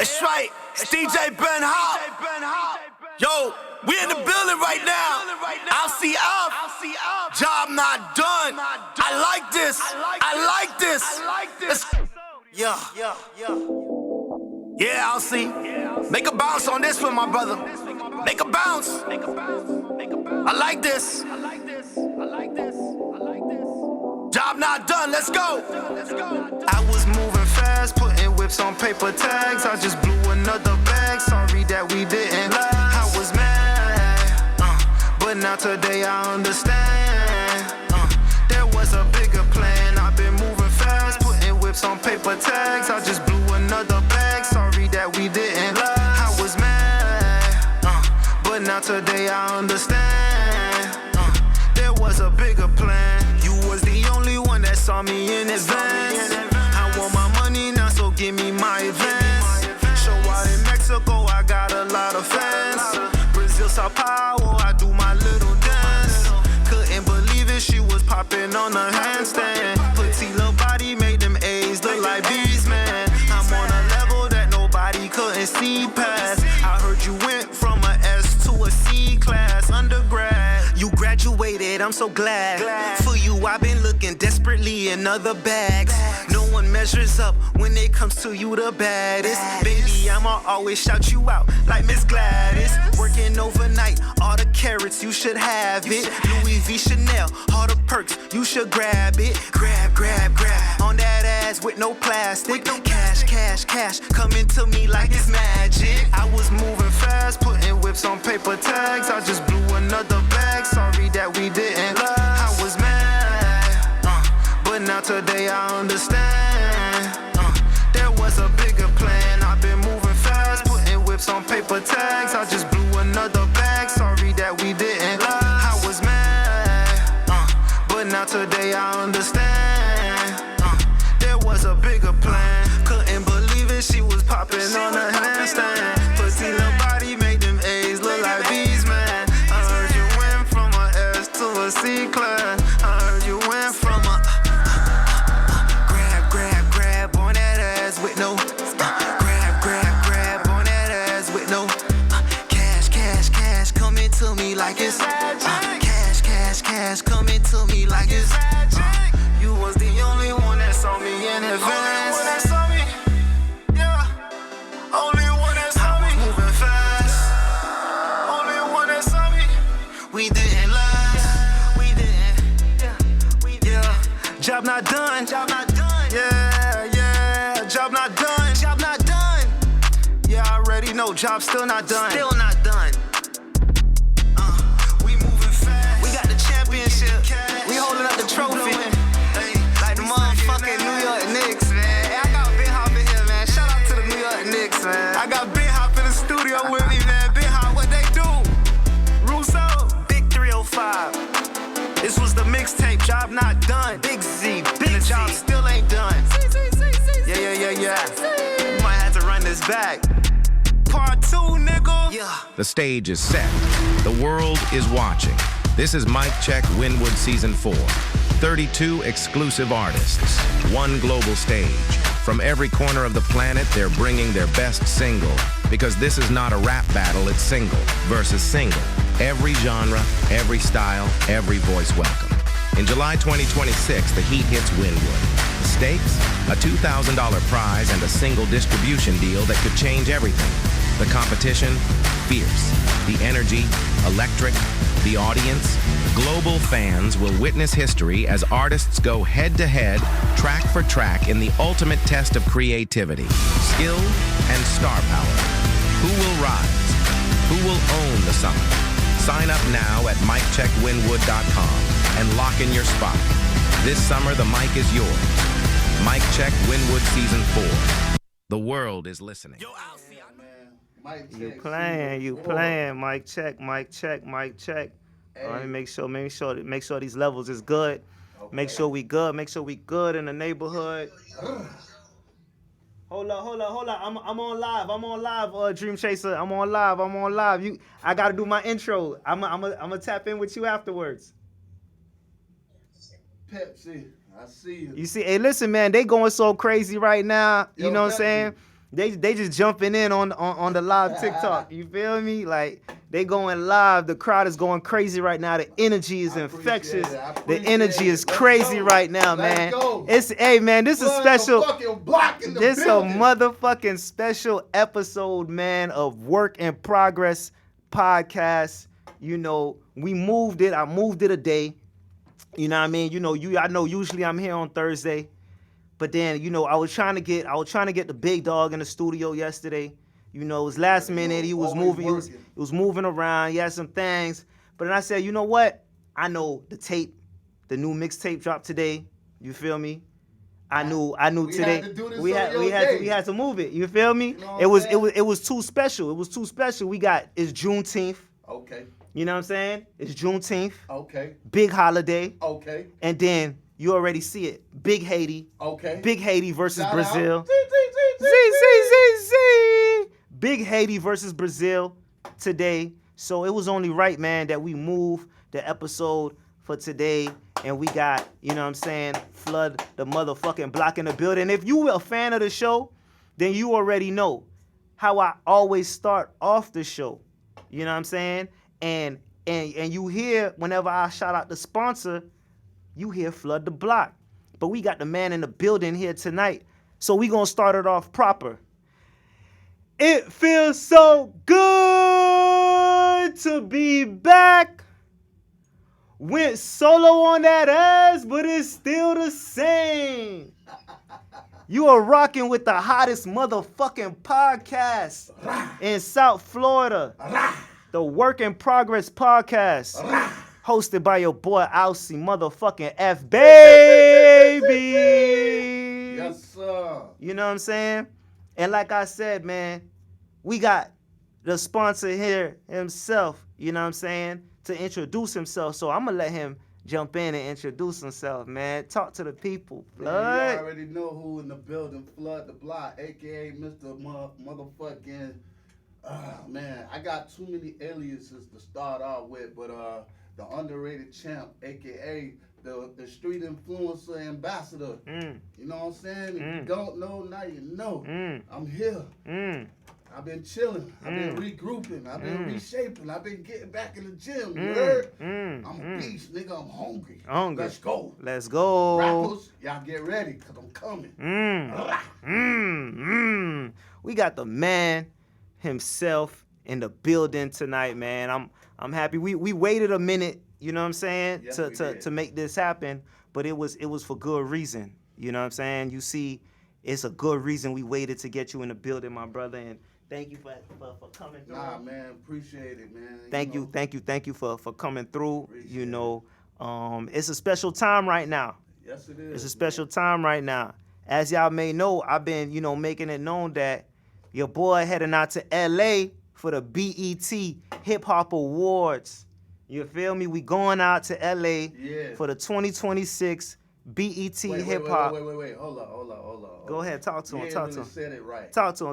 That's right, it's DJ Ben Hop. Yo, we in the building right now. Alce F, job not done. I like this. Yeah, Alce. Make a bounce on this one, my brother. Make a bounce. I like this. Job not done, let's go. I was moving fast, putting whips on paper tags. I just blew another bag, sorry that we didn't last. I was mad, but now today I understand. There was a bigger plan. I've been moving fast, putting whips on paper tags. I just blew another bag, sorry that we didn't last. I was mad, but now today I understand. There was a bigger plan. You was the only one that saw me in advance. I want my money now, so give me my advance. Show out in Mexico, I got a lot of fans. Brazil, Sao Paulo, I do my little dance. Couldn't believe it, she was popping on a handstand. Petite little body made them A's look like B's, man. I'm on a level that nobody couldn't see past. I heard you went from a S to a C class undergrad. You graduated, I'm so glad. For you, I've been looking desperately in other bags. No one measures up when it comes to you the baddest. Baby, I'ma always shout you out like Miss Gladys. Working overnight, all the carrots, you should have it. Louis V, Chanel, all the perks, you should grab it. Grab. On that ass with no plastic. Cash, coming to me like it's magic. I was moving fast, putting whips on paper tags. I just blew another bag, sorry that we didn't last. I was mad, but now today I understand. There was a bigger plan. I've been moving fast, putting whips on paper tags. I just blew another bag, sorry that we didn't last. I was mad, but now today I understand. There was a bigger plan. Couldn't believe it, she was popping on a handstand. Petite little body made them A's look like B's, man. I heard you went from a S to a C class. I heard you went from a grab on that ass with no grab on that ass with no cash coming to me like it's cash coming to me like it's you was the only one that saw me in advance. We didn't last, we didn't, Job not done, yeah, job not done, yeah, I already know, job still not done, we moving fast, we got the championship, we holding up the trophy, like the motherfucking New York Knicks, man. Hey, I got Ben Hop in here, man, shout out to the New York Knicks, man. I got Ben Hop in the studio with me, man. Ben Hop, what they do? Russo. 305. This was the mixtape, job not done. Big Z, the job still ain't done. Yeah. We might have to run this back. Part 2, nigga. Yeah. The stage is set. The world is watching. This is Mic Check Winwood Season 4. 32 exclusive artists, one global stage. From every corner of the planet, they're bringing their best single. Because this is not a rap battle, it's single versus single. Every genre, every style, every voice welcome. In July 2026, the heat hits Winwood. The stakes? A $2,000 prize and a single distribution deal that could change everything. The competition? Fierce. The energy? Electric. The audience? Global fans will witness history as artists go head-to-head, track for track in the ultimate test of creativity, skill, and star power. Who will rise? Who will own the summit? Sign up now at miccheckwinwood.com and lock in your spot. This summer, the mic is yours. Mic Check Winwood Season 4. The world is listening. You playing, mic check. Let me make sure these levels is good. Okay. Make sure we good in the neighborhood. Hold up. I'm on live, Dream Chaser. I'm on live. I gotta do my intro. I'm gonna tap in with you afterwards. Pepsi, I see you. You see, hey, listen, man, they going so crazy right now. You know what I'm saying? They just jumping in on the live TikTok. You feel me? Like they going live. The crowd is going crazy right now. The energy is infectious. The energy is crazy right now, man. Hey man, this is special. This a motherfucking special episode, man, of Work in Progress podcast. You know, we moved it. I moved it a day. You know what I mean? You know, I know usually I'm here on Thursday. But then, you know, I was trying to get the big dog in the studio yesterday. You know, it was last minute. He was moving. He was moving around. He had some things. But then I said, you know what? I know the tape, the new mixtape dropped today. You feel me? I knew today. We had to move it. You feel me? You know it was too special. It was too special. It's Juneteenth. Okay. You know what I'm saying? It's Juneteenth. Okay. Big holiday. Okay. And then you already see it. Big Haiti. Okay. Big Haiti versus Brazil. See. Big Haiti versus Brazil today. So it was only right, man, that we move the episode for today. And we got, you know what I'm saying, Flood the motherfucking block in the building. If you were a fan of the show, then you already know how I always start off the show. You know what I'm saying? And you hear whenever I shout out the sponsor, you hear Flood the Block. But we got the man in the building here tonight. So we gonna start it off proper. It feels so good to be back. Went solo on that ass, but it's still the same. You are rocking with the hottest motherfucking podcast in South Florida. The Work in Progress podcast. Hosted by your boy Alce motherfucking F, baby. Yes, sir. You know what I'm saying? And like I said, man, we got the sponsor here himself, you know what I'm saying, to introduce himself. So I'm going to let him jump in and introduce himself, man. Talk to the people, Flood. You already know who in the building, Flood the Block, a.k.a. Mr. Motherfucking... man, I got too many aliases to start out with, but the underrated champ, aka the street influencer ambassador. You know what I'm saying? If you don't know, now you know. I'm here. I've been chilling. I've been regrouping. I've been reshaping. I've been getting back in the gym. You heard? I'm a beast, nigga. I'm hungry. Let's go. Let's go. Rappers, y'all get ready, because I'm coming. We got the man himself in the building tonight, man. I'm happy. We waited a minute, you know what I'm saying, yes, to make this happen, but it was for good reason. You know what I'm saying? You see, it's a good reason we waited to get you in the building, my brother, and thank you for coming through. Nah, man, appreciate it, man. Thank you for coming through. Appreciate you know, it's a special time right now. Yes, it is. It's a special time right now. As y'all may know, I've been, you know, making it known that your boy heading out to LA for the BET Hip Hop Awards. You feel me? We going out to LA for the 2026 BET Hip Hop. Wait. Hold on. Go ahead, talk to him. Talk to him. Said it right. Talk to him.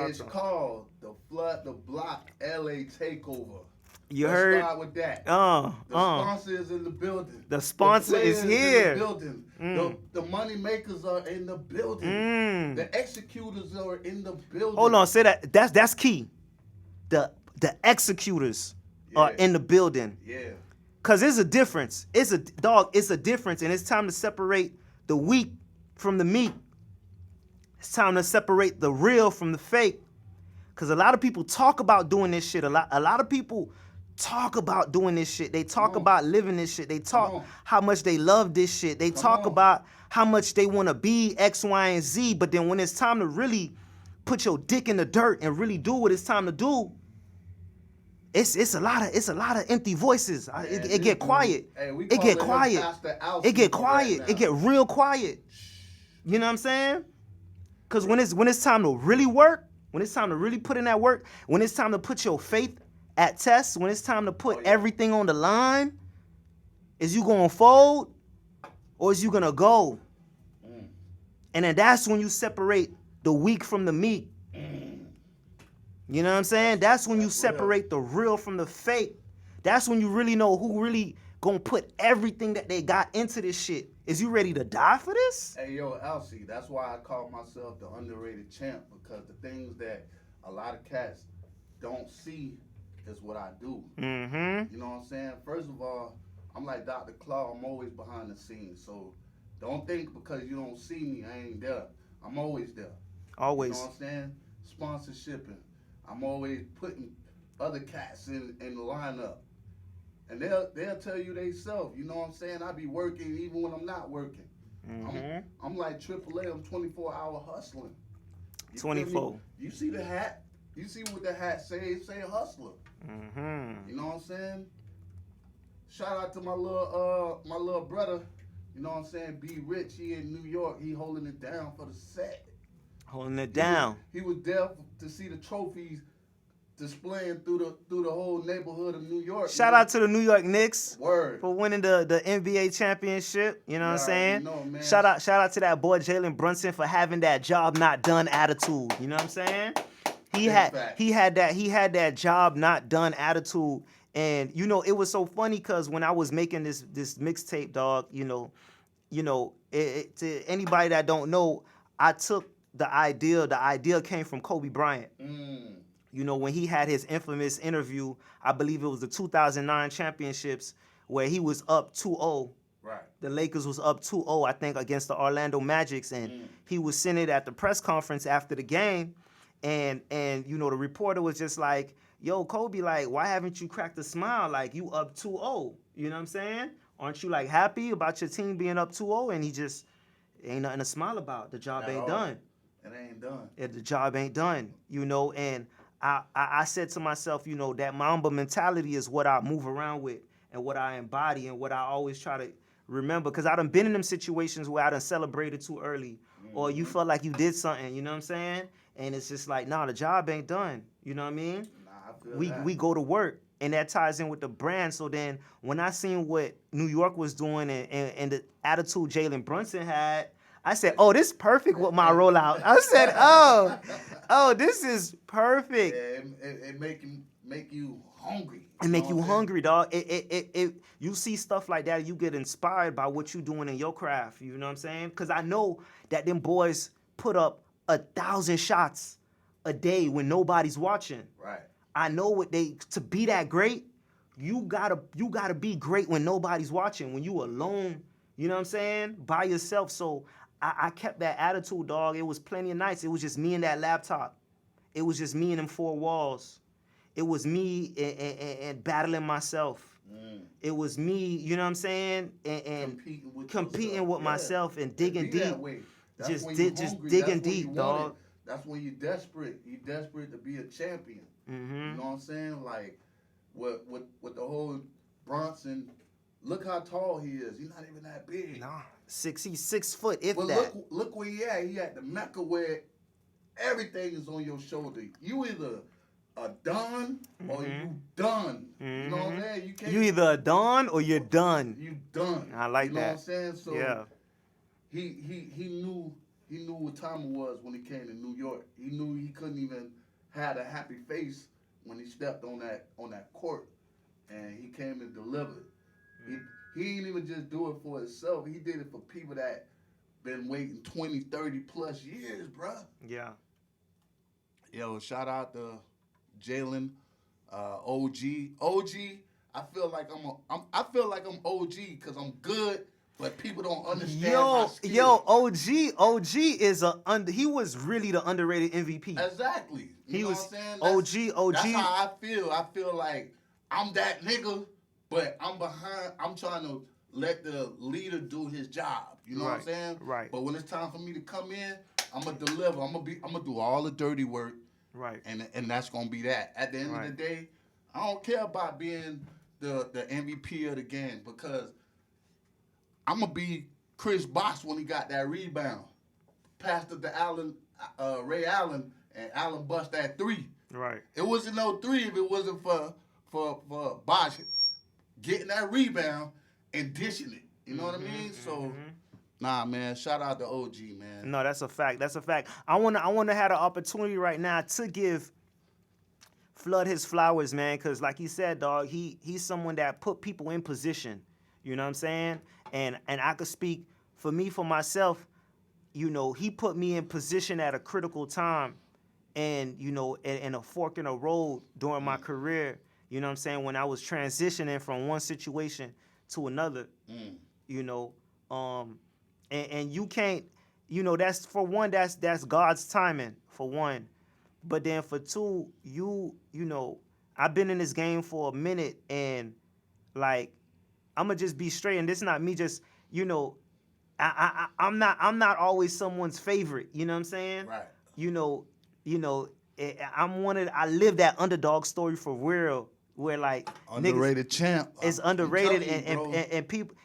It's called the Flood the Block LA Takeover. You Let's heard? start with that. The sponsor is in the building. The sponsor is here. In the building. The money makers are in the building. The executors are in the building. Hold on, say that. That's key. The executors are in the building. Yeah. Cause there's a difference. It's a difference, and it's time to separate the weak from the meat. It's time to separate the real from the fake. Cause a lot of people talk about doing this shit. A lot of people talk about doing this shit. They talk about living this shit. They talk how much they love this shit. They talk about how much they want to be X, Y, and Z. But then when it's time to really put your dick in the dirt and really do what it's time to do, it's a lot of empty voices. It get quiet. It get quiet. It get quiet. It get real quiet. You know what I'm saying? Cause when it's time to really work, when it's time to really put in that work, when it's time to put your faith at test, when it's time to put everything on the line, is you gonna fold or is you gonna go? And then that's when you separate the weak from the meat. You know what I'm saying? That's when you separate the real from the fake. That's when you really know who really gonna put everything that they got into this shit. Is you ready to die for this? Hey, yo, Alce, that's why I call myself the underrated champ, because the things that a lot of cats don't see is what I do. Mm-hmm. You know what I'm saying? First of all, I'm like Dr. Claw. I'm always behind the scenes. So don't think because you don't see me, I ain't there. I'm always there. Always. You know what I'm saying? Sponsorshiping. I'm always putting other cats in the lineup. And they'll tell you they self. You know what I'm saying? I be working even when I'm not working. Mm-hmm. I'm like AAA. I'm 24-hour hustling. You 24. You see the hat? You see what the hat say? It say hustler. Mm-hmm. You know what I'm saying? Shout out to my little brother. You know what I'm saying? B Rich. He in New York. He holding it down for the set. Holding it down. He was there to see the trophies displaying through the whole neighborhood of New York. Shout out to the New York Knicks Word. for winning the NBA championship. You know what I'm saying? Know, man. Shout out to that boy Jalen Brunson for having that job not done attitude. You know what I'm saying? He had that job not done attitude. And you know, it was so funny because when I was making this mixtape, dog, you know, to anybody that don't know, I took the idea came from Kobe Bryant. You know, when he had his infamous interview, I believe it was the 2009 championships, where he was up 2-0. Right. The Lakers was up 2-0, I think, against the Orlando Magics, and he was sitting at the press conference after the game, and you know, the reporter was just like, yo, Kobe, like, why haven't you cracked a smile? Like, you up 2-0. You know what I'm saying? Aren't you, like, happy about your team being up 2-0? And he just, ain't nothing to smile about. The job ain't done. It ain't done. The job ain't done, you know, and I said to myself, you know, that Mamba mentality is what I move around with and what I embody and what I always try to remember, because I done been in them situations where I done celebrated too early, or you felt like you did something, you know what I'm saying? And it's just like, nah, the job ain't done, you know what I mean? We go to work, and that ties in with the brand. So then when I seen what New York was doing and the attitude Jalen Brunson had, I said, oh, this is perfect with my rollout. I said, oh, this is perfect. Yeah, it make you hungry. It make you hungry, dog. You see stuff like that, you get inspired by what you doing in your craft. You know what I'm saying? Because I know that them boys put up 1,000 shots a day when nobody's watching. Right. I know to be that great, you gotta be great when nobody's watching, when you alone, you know what I'm saying, by yourself. So I kept that attitude, dog. It was plenty of nights. It was just me and that laptop. It was just me and them four walls. It was me and battling myself. It was me, you know what I'm saying, and competing with myself and digging deep. Just digging deep, dog. That's when you're desperate. You're desperate to be a champion. Mm-hmm. You know what I'm saying? Like, with the whole Bronson, look how tall he is. He's not even that big. Nah, he's 6 foot, if but that. Look where he at. He at the Mecca where everything is on your shoulder. You either a don or you done. You know what I'm saying? You either a don or you're done. You done. I like that. You know what I'm saying? So yeah. He knew what time it was when he came to New York. He knew he couldn't even have a happy face when he stepped on that court, and he came and delivered. He didn't even just do it for himself. He did it for people that been waiting 20, 30 plus years, bruh. Yeah. Yo, shout out to Jalen, OG. OG, I feel like I'm OG because I'm good. But people don't understand my skill. OG is he was really the underrated MVP. Exactly. You know was what I'm saying? OG. That's how I feel. I feel like I'm that nigga, but I'm behind. I'm trying to let the leader do his job. You know what I'm saying? Right. But when it's time for me to come in, I'm gonna deliver. I'm gonna do all the dirty work. Right. And that's gonna be that. At the end of the day, I don't care about being the MVP of the game, because I'm going to be Chris Bosh when he got that rebound. Passed it to Ray Allen, and Allen bust that 3. Right. It wasn't no 3 if it wasn't for Bosh getting that rebound and dishing it. You know what I mean? So, nah, man, shout out to OG, man. No, that's a fact. That's a fact. I wanna have the opportunity right now to give flood his flowers, man, because like he said, dog, he's someone that put people in position. You know what I'm saying? And I could speak for me, for myself. You know, he put me in position at a critical time, and you know, in a fork in the road during my career. You know what I'm saying? When I was transitioning from one situation to another. You know, and you can't. You know, that's for one. That's God's timing for one. But then for two, you know, I've been in this game for a minute, and like, I'ma just be straight, and this is not me just, you know, I'm not always someone's favorite, you know what I'm saying? Right. You know, I live that underdog story for real, where like Underrated champ. it's I'm underrated, telling you, bro. and people,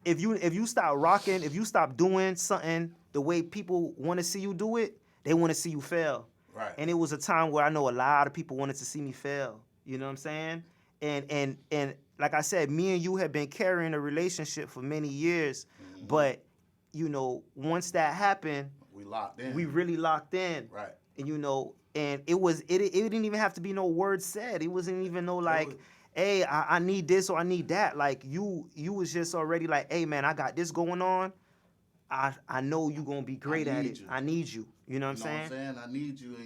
if you stop rocking, if you stop doing something the way people want to see you do it, they want to see you fail. Right. And it was a time where I know a lot of people wanted to see me fail. You know what I'm saying? And like I said, me and you have been carrying a relationship for many years, but you know, once that happened, We locked in. we really locked in. Right. And you know, and it didn't even have to be no words said. It wasn't even no like, hey, I need this or I need that. Like you was just already like, hey man, I got this going on. I know you gonna be great at it. you. I need you. You know what I'm saying? I need you,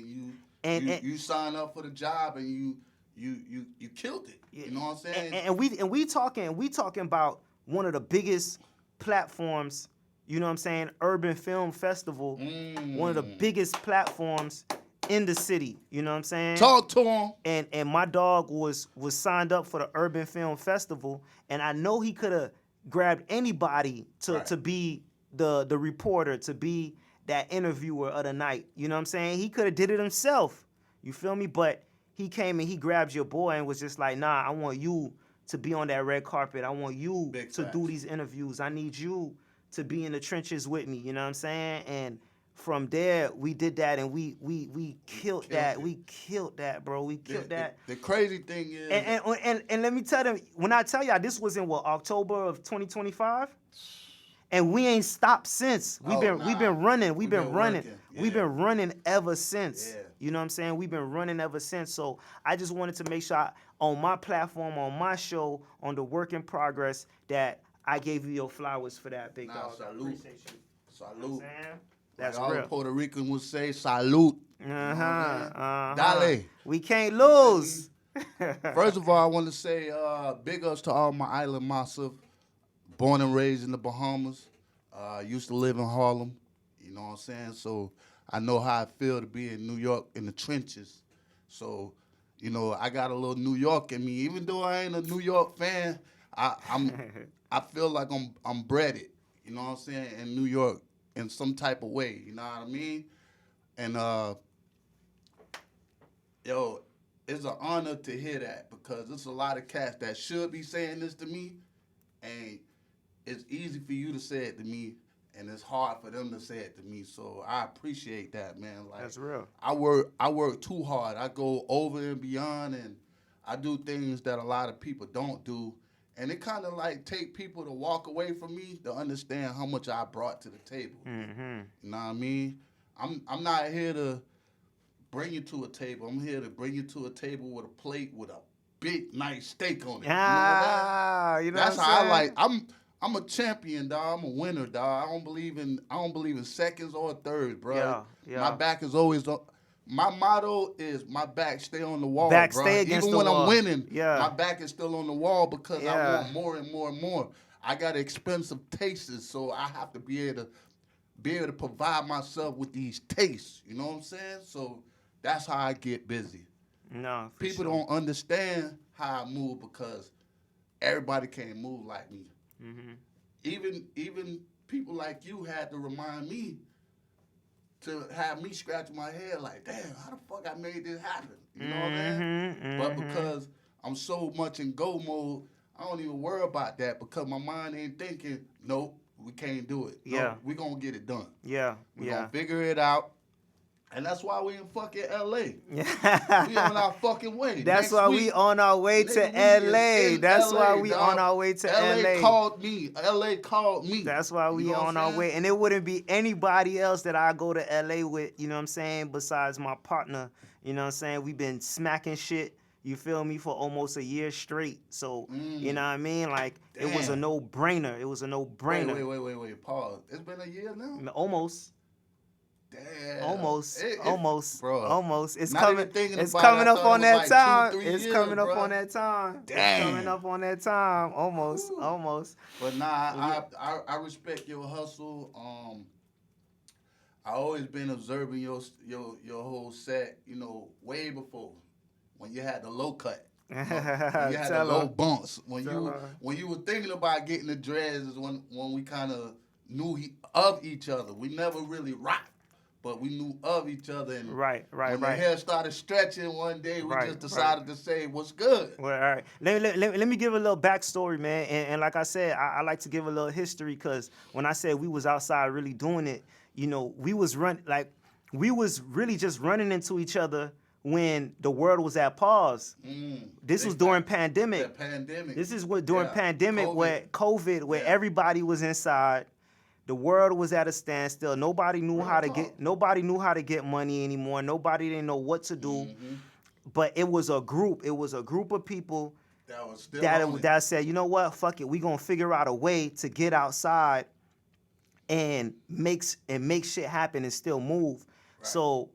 and And- you sign up for the job, and you killed it. You know what I'm saying? And we talking about one of the biggest platforms, you know what I'm saying? Urban Film Festival, one of the biggest platforms in the city, you know what I'm saying? Talk to him. And my dog was signed up for the Urban Film Festival, and I know he could have grabbed anybody to be the reporter, to be that interviewer of the night. You know what I'm saying? He could have did it himself. You feel me? But he came and he grabbed your boy and was just like, nah, I want you to be on that red carpet. I want you Big to facts. do these interviews. I need you to be in the trenches with me. You know what I'm saying? And from there, we did that, and we killed that. it. We killed that, bro. We killed that. The crazy thing is, And let me tell them, when I tell y'all, this was in October of 2025, and we ain't stopped since. We've been running. We've been running. working. We've Yeah. been running ever since. Yeah. You know what I'm saying? We've been running ever since. So I just wanted to make sure on my platform, on my show, on the Work in Progress, that I gave you your flowers for that, big Nah, dog. I salute. appreciate you. salute. You know what I'm saying? That's like all real. the Puerto Rican would say, salute. Dale. We can't lose. First of all, I want to say big ups to all my island massive. Born and raised in the Bahamas. Used to live in Harlem. You know what I'm saying? So I know how I feel to be in New York in the trenches. So, you know, I got a little New York in me. Even though I ain't a New York fan, I feel like I'm bred, you know what I'm saying, in New York in some type of way. You know what I mean? And yo, it's an honor to hear that, because there's a lot of cats that should be saying this to me, and it's easy for you to say it to me, and it's hard for them to say it to me. So I appreciate that, man. Like, That's real. I work too hard. I go over and beyond, and I do things that a lot of people don't do. And it kind of like take people to walk away from me to understand how much I brought to the table. Mm-hmm. You know what I mean? I'm not here to bring you to a table. I'm here to bring you to a table with a plate with a big, nice steak on it. You know That's what how I'm I saying? like. I'm a champion, dog. I'm a winner, dog. I don't believe in seconds or thirds, bro. Yeah. My back is always on. My motto is my back stay on the wall, Back bro. stay against Even the when wall. I'm winning, Yeah. my back is still on the wall because I Yeah. want more and more and more. I got expensive tastes, so I have to be able to provide myself with these tastes. You know what I'm saying? So that's how I get busy. No, for People sure. don't understand how I move because everybody can't move like me. Mm-hmm. Even people like you had to remind me to have me scratch my head like, damn, how the fuck I made this happen? You know what I'm saying? But because I'm so much in go mode, I don't even worry about that because my mind ain't thinking, nope, we can't do it. Yeah. No, we gonna get it done. Yeah. We Yeah. gonna figure it out. And that's why we in fucking LA. We Yeah. on our fucking way. That's Next why week, we on our way to nigga, we is LA. in That's LA, why we dog. on our way to LA LA. called me. LA called me. That's why You we know what on I'm our saying? way. And it wouldn't be anybody else that I go to LA with, you know what I'm saying, besides my partner. You know what I'm saying? We've been smacking shit You feel me? For almost a year straight. So you know what I mean? Like it was a Damn. no-brainer. It was a no-brainer. Wait. Pause. It's been a year now? Almost. Damn. Almost. Bro. Almost. It's Not coming. even thinking It's about coming it. I up thought on it was that like time. 2-3 It's years, coming up bro. on that time. Damn. It's coming up on that time. Almost. Woo. Almost. But nah, I respect your hustle. I always been observing your whole set, you know, way before when you had the low cut. You know, when you had the low bumps. When you were thinking about getting the dreads is when we kind of knew of each other. We never really rocked, but we knew of each other. And Right. when the hair started stretching one day, we just decided to say, what's good? Well, all right. Let me give a little backstory, man. And like I said, I like to give a little history because when I said we was outside really doing it, you know, we was really just running into each other when the world was at pause. This was during pandemic. The pandemic. This is what during pandemic COVID. where COVID, where everybody was inside. The world was at a standstill. Nobody knew how to get money anymore. Nobody didn't know what to do. But it was a group. It was a group of people That was still that said, you know what, fuck it, we gonna figure out a way to get outside and make shit happen and still move. So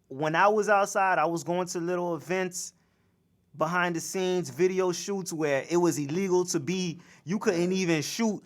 when I was outside, I was going to little events, behind the scenes video shoots where it was illegal to be. You couldn't even shoot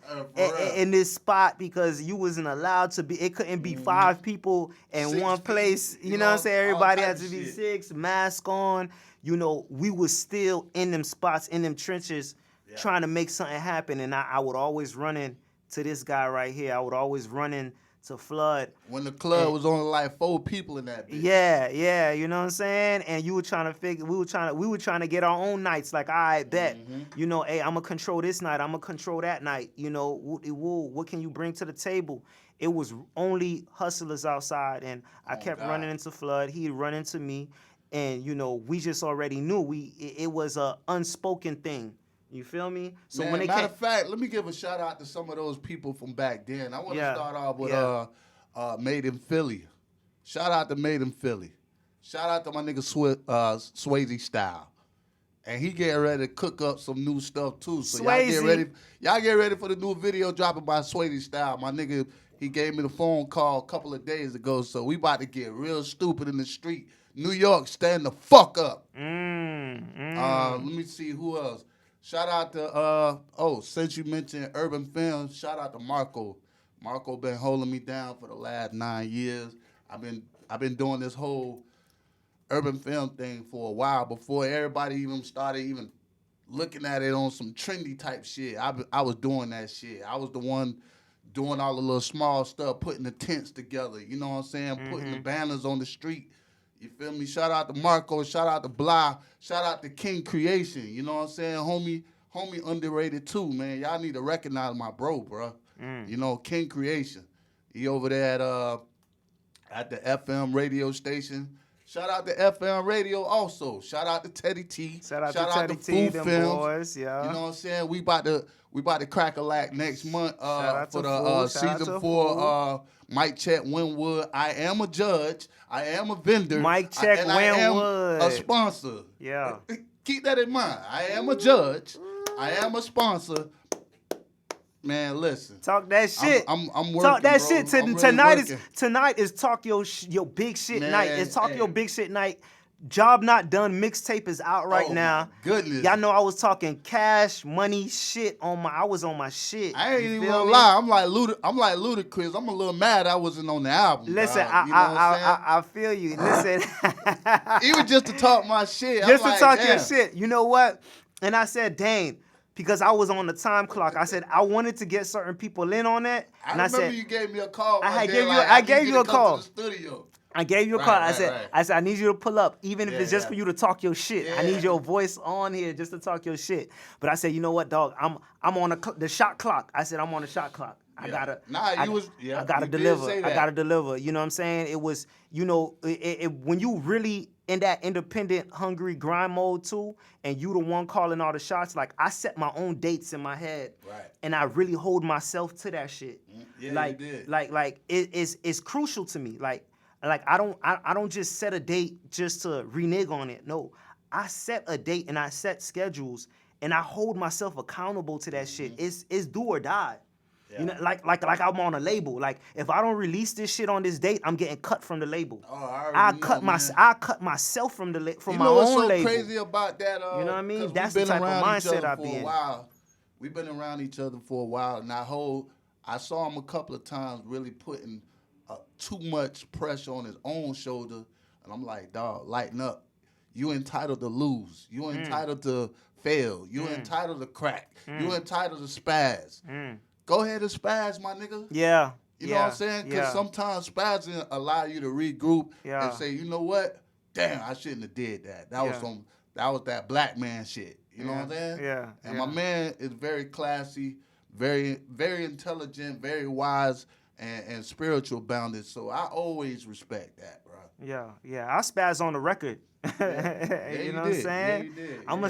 in this spot because you wasn't allowed to be. It couldn't be 5 people in 6 one place. people, You know what I'm saying? Everybody had type to of be shit. 6, mask on. You know, we was still in them spots, in them trenches, trying to make something happen. And I would always run in to this guy right here. I would always run in to Flood. When the club was only like 4 people in that bitch. Yeah, you know what I'm saying? And you were trying to figure, we were trying to get our own nights. Like, all right, bet. You know, hey, I'm gonna control this night. I'm gonna control that night. You know, what can you bring to the table? It was only hustlers outside, and I kept running into Flood. He'd run into me, and you know, we just already knew it was a unspoken thing. You feel me? So Man, when they matter of fact, let me give a shout out to some of those people from back then. I want to start off with Made in Philly. Shout out to Made in Philly. Shout out to my nigga Swayze Style. And he getting ready to cook up some new stuff too. So y'all get ready for the new video dropping by Swayze Style. My nigga, he gave me the phone call a couple of days ago. So we about to get real stupid in the street. New York, stand the fuck up. Let me see who else. Shout out to, since you mentioned Urban Films, shout out to Marco. Marco been holding me down for the last 9 years. I've been doing this whole urban film thing for a while before everybody even started looking at it on some trendy type shit. I was doing that shit. I was the one doing all the little small stuff, putting the tents together, you know what I'm saying? Putting the banners on the street. You feel me? Shout out to Marco, shout out to Blah, shout out to King Creation. You know what I'm saying? Homie underrated too, man. Y'all need to recognize my bro. You know, King Creation. He over there at the FM radio station. Shout out to FM radio also. Shout out to Teddy T. Shout out to Teddy T, them boys, yeah. You know what I'm saying? We about to crack a lack next month for the season 4 Mic Check Winwood. I am a judge. I am a vendor. Mic Check Winwood. I am a sponsor. Yeah. Keep that in mind. I am a judge. I am a sponsor. Man, listen. Talk that shit. I'm working, talk that bro. shit. I'm really Tonight is talk your big shit Man, night. It's talk your big shit night. Job Not Done mixtape is out right now. My goodness. Y'all know I was talking cash, money, shit I was on my shit. I ain't even gonna lie. I'm like Ludacris. I'm a little mad I wasn't on the album. Listen, I feel you. Listen. Even just to talk my shit. Just to talk your shit. You know what? And I said, dang. Because I was on the time clock. I said I wanted to get certain people in on that. I remember said, you gave me a call. I gave you a call. To the studio. I gave you a call. I said, I need you to pull up, even if it's just yeah. for you to talk your shit. Yeah. I need your voice on here just to talk your shit. But I said, you know what, dog? I'm on the shot clock. I said I'm on the shot clock. I gotta deliver. I gotta deliver. You know what I'm saying? It was, you know, when you really in that independent, hungry grind mode too, and you the one calling all the shots. Like I set my own dates in my head, and I really hold myself to that shit. Yeah, like, you did. Like it's crucial to me. Like I don't just set a date just to renege on it. No, I set a date and I set schedules and I hold myself accountable to that shit. It's do or die. You know, like I'm on a label. Like if I don't release this shit on this date, I'm getting cut from the label. Oh, I cut myself from my what's own so label. crazy about that? You know what I mean? 'Cause That's we've the been type of around each mindset other I for be a in. while. We've been around each other for a while, and I saw him a couple of times really putting too much pressure on his own shoulder, and I'm like, dog, lighten up. You entitled to lose. You entitled to fail. You entitled to crack. You entitled to spaz. Go ahead and spaz, my nigga. Yeah. You know what I'm saying? Because sometimes spazzing allow you to regroup and say, you know what? Damn, I shouldn't have did that. That was that black man shit. You know what I'm saying? Yeah. And my man is very classy, very, very intelligent, very wise, and spiritual bounded. So I always respect that, bro. Yeah. I spaz on the record. You know what I'm saying? Yeah, you did. I'm gonna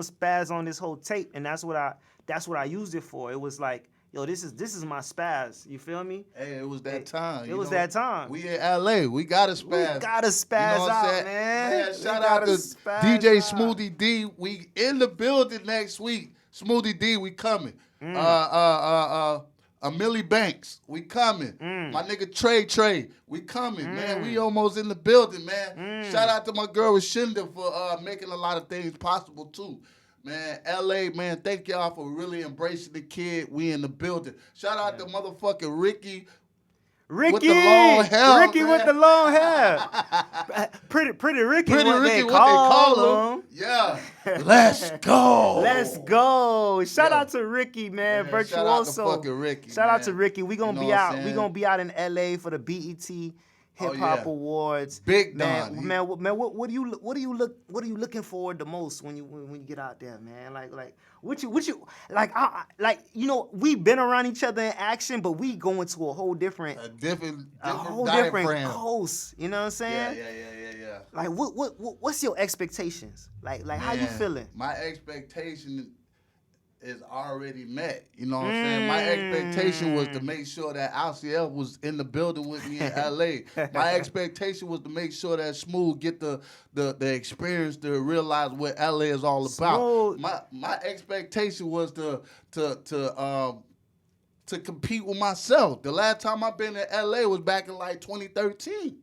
spaz on this whole tape, and that's what I used it for. It was like, yo, this is my spaz. You feel me? Hey, it was that time. It was that time. We in LA. We gotta spaz. We gotta spaz out, man. Shout out to DJ Smoothie D. We in the building next week. Smoothie D, we coming. Millie Banks, we coming. My nigga Trey, we coming, man. We almost in the building, man. Shout out to my girl Rashinda for making a lot of things possible too. Man, LA, man, thank y'all for really embracing the kid. We in the building. Shout out to motherfucking Ricky with the long hair. Ricky with the long hair. Pretty Ricky, Pretty what Ricky, they what they call call him. him. Yeah. Let's go. Let's go. Shout out to Ricky, man. Virtuoso. Shout out to fucking Ricky. Shout out to Ricky. We gonna You know be what out. I'm We saying? gonna be out in LA for the BET Hip Hop Awards. Big man. Don. Man, what are you looking forward the most when you get out there, man? Like what you like you know, we've been around each other in action, but we going to a whole different different coast. You know what I'm saying? Yeah. Like what's your expectations? Like how you feeling? My expectation is already met. You know what I'm saying? My expectation was to make sure that Alce F was in the building with me in LA. My expectation was to make sure that Smooth get the experience to realize what LA is all about. My expectation was to compete with myself. The last time I've been in LA was back in like 2013.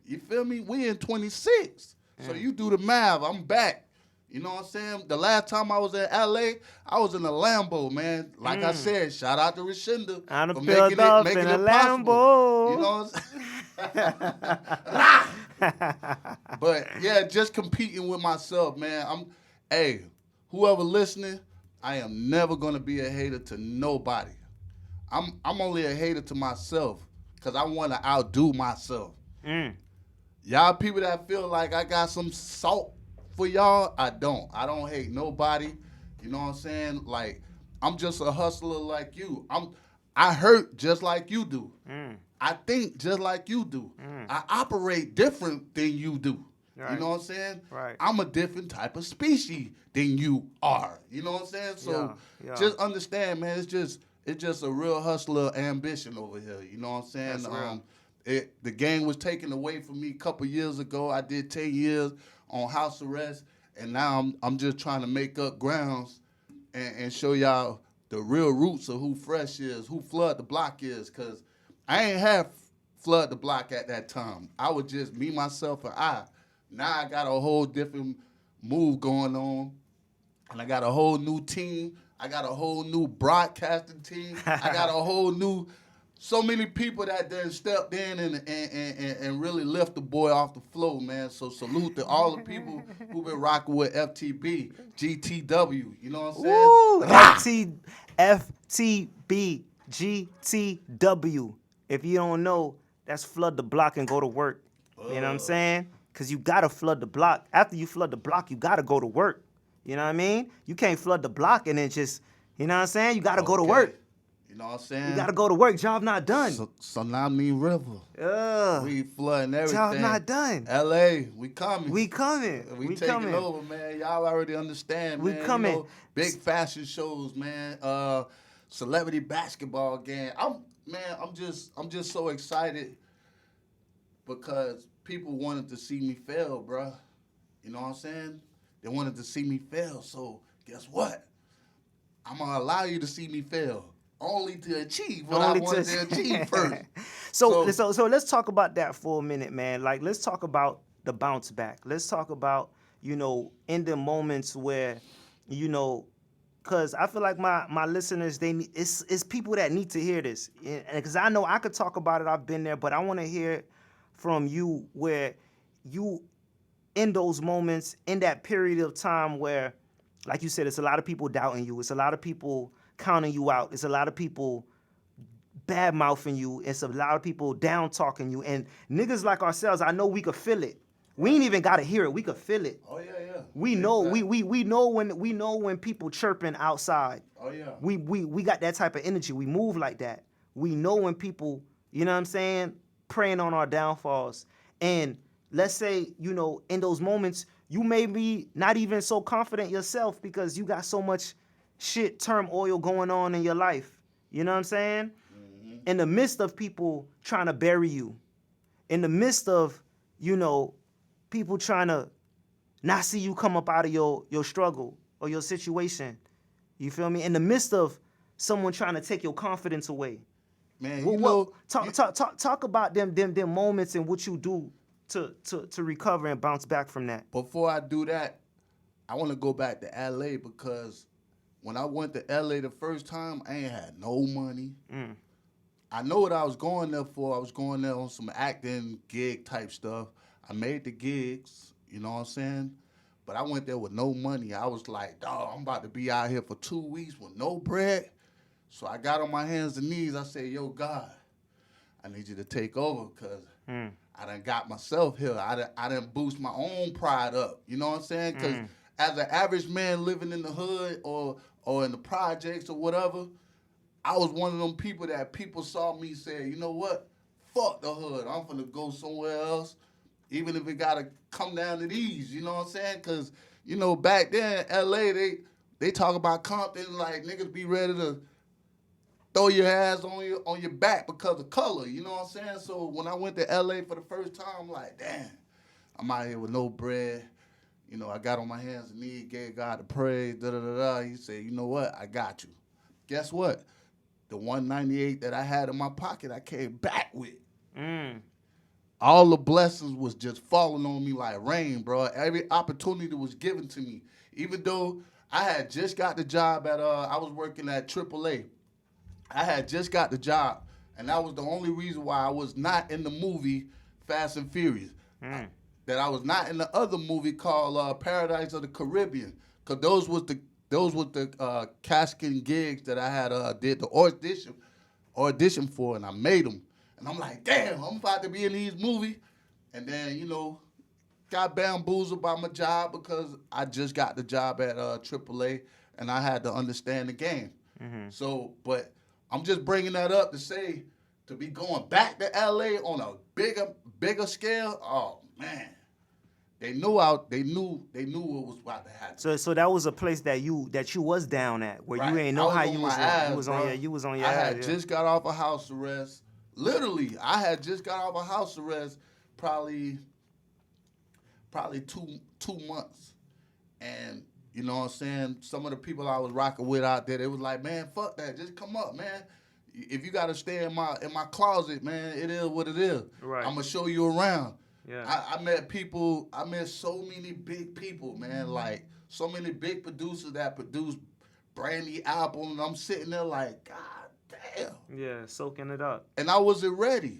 You feel me? We in 26. So you do the math. I'm back. You know what I'm saying? The last time I was in LA, I was in a Lambo, man. Like I said, shout out to Rashinda for making it possible. You know what I'm saying? But yeah, just competing with myself, man. Whoever listening, I am never gonna be a hater to nobody. I'm only a hater to myself because I want to outdo myself. Y'all people that feel like I got some salt for y'all, I don't hate nobody. You know what I'm saying? Like, I'm just a hustler like you. I hurt just like you do. I think just like you do. I operate different than you do. Right. You know what I'm saying? Right. I'm a different type of species than you are. You know what I'm saying? So just understand, man, it's just a real hustler ambition over here. You know what I'm saying? The game was taken away from me a couple years ago. I did 10 years on house arrest, and now I'm just trying to make up grounds and show y'all the real roots of who Fresh is, who Flood the Block is, because I ain't have Flood the Block at that time. I was just me, myself, and I. Now I got a whole different move going on, and I got a whole new team. I got a whole new broadcasting team. I got a whole new... So many people that then stepped in and really lift the boy off the floor, man. So salute to all the people who been rocking with FTB, GTW. You know what I'm saying? FTB, GTW. If you don't know, that's flood the block and go to work. You know what I'm saying? Because you got to flood the block. After you flood the block, you got to go to work. You know what I mean? You can't flood the block and then just, you know what I'm saying? You got to go to work. You know what I'm saying? You gotta go to work. Job not done. Tsunami River. We flooding everything. Job not done. LA, we coming. We coming. We taking over, man. Y'all already understand, man. We coming. You know, big fashion shows, man. Celebrity basketball game. I'm just so excited because people wanted to see me fail, bruh. You know what I'm saying? They wanted to see me fail. So guess what? I'm going to allow you to see me fail. Only to achieve what I wanted to achieve first. So let's talk about that for a minute, man. Like, let's talk about the bounce back. Let's talk about, you know, in the moments where, you know, because I feel like my listeners, it's people that need to hear this. And because I know I could talk about it, I've been there, but I want to hear from you where you, in those moments, in that period of time where, like you said, it's a lot of people doubting you. It's a lot of people counting you out. It's a lot of people bad-mouthing you. It's a lot of people down-talking you. And niggas like ourselves, I know we could feel it. We ain't even got to hear it. We could feel it. Oh, yeah. We know we know when people chirping outside. Oh, yeah. We got that type of energy. We move like that. We know when people, you know what I'm saying, preying on our downfalls. And let's say, you know, in those moments, you may be not even so confident yourself because you got so much shit, turmoil going on in your life. You know what I'm saying? Mm-hmm. In the midst of people trying to bury you, in the midst of, you know, people trying to not see you come up out of your struggle or your situation. You feel me? In the midst of someone trying to take your confidence away. Man, talk about them moments and what you do to recover and bounce back from that. Before I do that, I want to go back to LA because when I went to LA the first time, I ain't had no money. I know what I was going there for. I was going there on some acting gig type stuff. I made the gigs, you know what I'm saying? But I went there with no money. I was like, dog, I'm about to be out here for 2 weeks with no bread. So I got on my hands and knees. I said, yo, God, I need you to take over because I done got myself here. I done boost my own pride up. You know what I'm saying? Because as an average man living in the hood or in the projects or whatever, I was one of them people that people saw me say, you know what? Fuck the hood. I'm finna go somewhere else. Even if it gotta come down to these, you know what I'm saying? Because, you know, back then in LA, they talk about Compton like niggas be ready to throw your ass on your back because of color, you know what I'm saying? So when I went to LA for the first time, I'm like, damn, I'm out here with no bread. You know, I got on my hands and knees, gave God the praise, da-da-da-da. He said, you know what? I got you. Guess what? The 198 that I had in my pocket, I came back with. All the blessings was just falling on me like rain, bro. Every opportunity was given to me. Even though I had just got the job at, I was working at AAA. I had just got the job, and that was the only reason why I was not in the movie Fast and Furious. That I was not in the other movie called Paradise of the Caribbean, because those was the casting gigs that I had did the audition for, and I made them. And I'm like, damn, I'm about to be in these movies. And then, you know, got bamboozled by my job because I just got the job at AAA, and I had to understand the game. So, but I'm just bringing that up to say, to be going back to LA on a bigger scale, oh, man. They knew what was about to happen. So that was a place that you was down at, where you ain't know how you was on your ass. I had just got off of house arrest. Literally, I had just got off of house arrest probably 2 months. And, you know what I'm saying, some of the people I was rocking with out there, they was like, man, fuck that, just come up, man. If you got to stay in my closet, man, it is what it is. Right. I'm going to show you around. Yeah. I met so many big people, man, like so many big producers that produce brand new albums, and I'm sitting there like, God damn. Yeah, soaking it up. And I wasn't ready.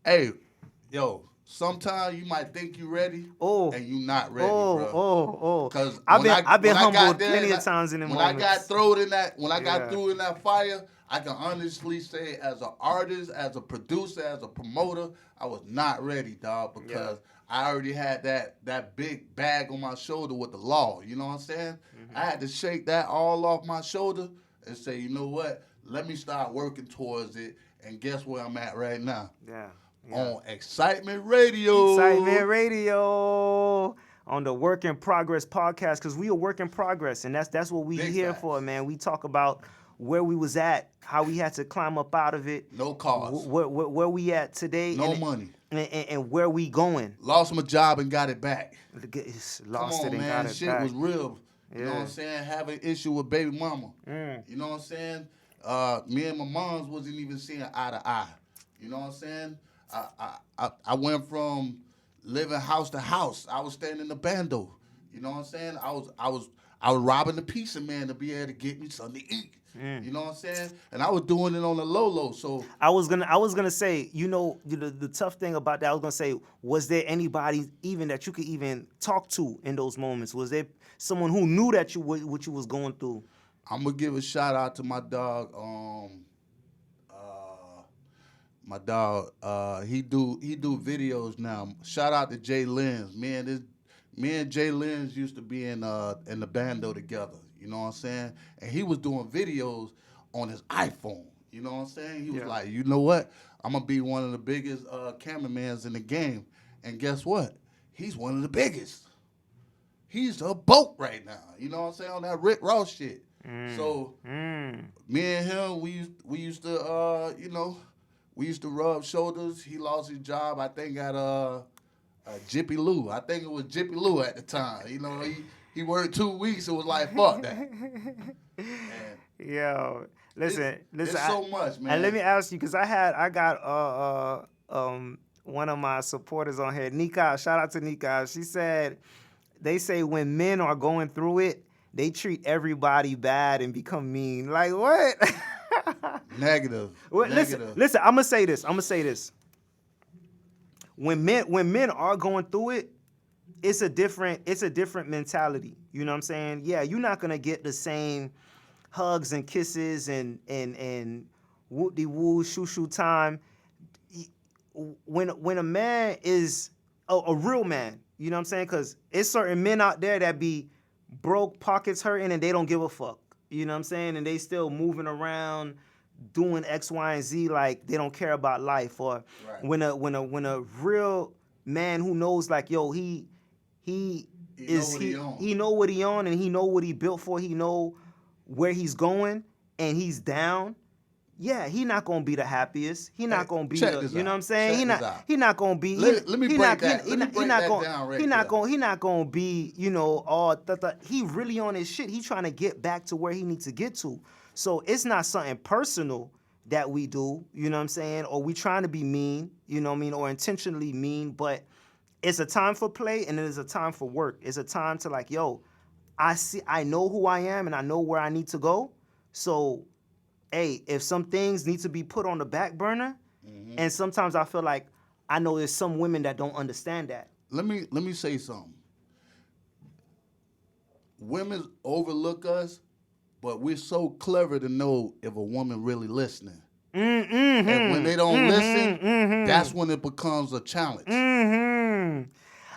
Hey, yo, sometimes you might think you're ready, and you're not ready, bro. Because I've been humbled plenty of times in the moments. When I got thrown in that fire, I can honestly say, as an artist, as a producer, as a promoter, I was not ready, dog, because I already had that big bag on my shoulder with the law. You know what I'm saying? I had to shake that all off my shoulder and say, you know what? Let me start working towards it. And guess where I'm at right now? Yeah. On Excitement Radio. Excitement Radio. On the Work in Progress podcast, because we a work in progress, and that's what we here for, man. We talk about where we was at, how we had to climb up out of it. No cars. Where we at today. No money. And where we going. Lost my job and got it back. Lost Come on, it and man. got it Shit back. was real. You know what Yeah. I'm saying? Having issue with baby mama. You know what I'm saying? Me and my moms wasn't even seeing eye to eye. You know what I'm saying? I went from living house to house. I was staying in the bando. You know what I'm saying? I was robbing the pizza man to be able to get me something to eat. You know what I'm saying? And I was doing it on the low. So I was gonna say, the tough thing about that, I was gonna say, was there anybody even that you could even talk to in those moments? Was there someone who knew that what you was going through? I'm gonna give a shout out to my dog. My dog, he do videos now. Shout out to Jay Lenz. Me and Jay Lenz used to be in the bando together. You know what I'm saying? And he was doing videos on his iPhone. You know what I'm saying? He was like, you know what? I'm gonna be one of the biggest cameramans in the game. And guess what? He's one of the biggest. He's a boat right now. You know what I'm saying? On that Rick Ross shit. So me and him, we used to we used to rub shoulders. He lost his job, I think, at Jippy Lou. I think it was Jippy Lou at the time. You know, he worked 2 weeks. It was like, fuck that. Yo, listen. It's so much, man. And let me ask you, because I got one of my supporters on here, Nika. Shout out to Nika. She said, they say when men are going through it, they treat everybody bad and become mean. Like, what? Negative. Well, Negative. Listen, I'm gonna say this. When men are going through it, it's a different mentality. You know what I'm saying? Yeah, you're not gonna get the same hugs and kisses and whoop-de-woo, shoo-shoo time. When a man is a real man, you know what I'm saying? Because it's certain men out there that be broke, pockets hurting, and they don't give a fuck. You know what I'm saying? And they still moving around, doing X, Y, and Z like they don't care about life. Or when a real man who knows, like, yo, he know what he on, and he know what he built for. He know where he's going, and he's down. Yeah, he not gonna be the happiest. He not gonna be the, you know what I'm saying? He not gonna be. Let me break that down right He not gonna be, all he really on his shit. He trying to get back to where he needs to get to. So it's not something personal that we do, you know what I'm saying? Or we trying to be mean, you know what I mean, or intentionally mean, but it's a time for play and it is a time for work. It's a time to, like, yo, I know who I am and I know where I need to go. So, hey, if some things need to be put on the back burner, and sometimes I feel like I know there's some women that don't understand that. Let me say something. Women overlook us, but we're so clever to know if a woman really listening. And when they don't listen, that's when it becomes a challenge.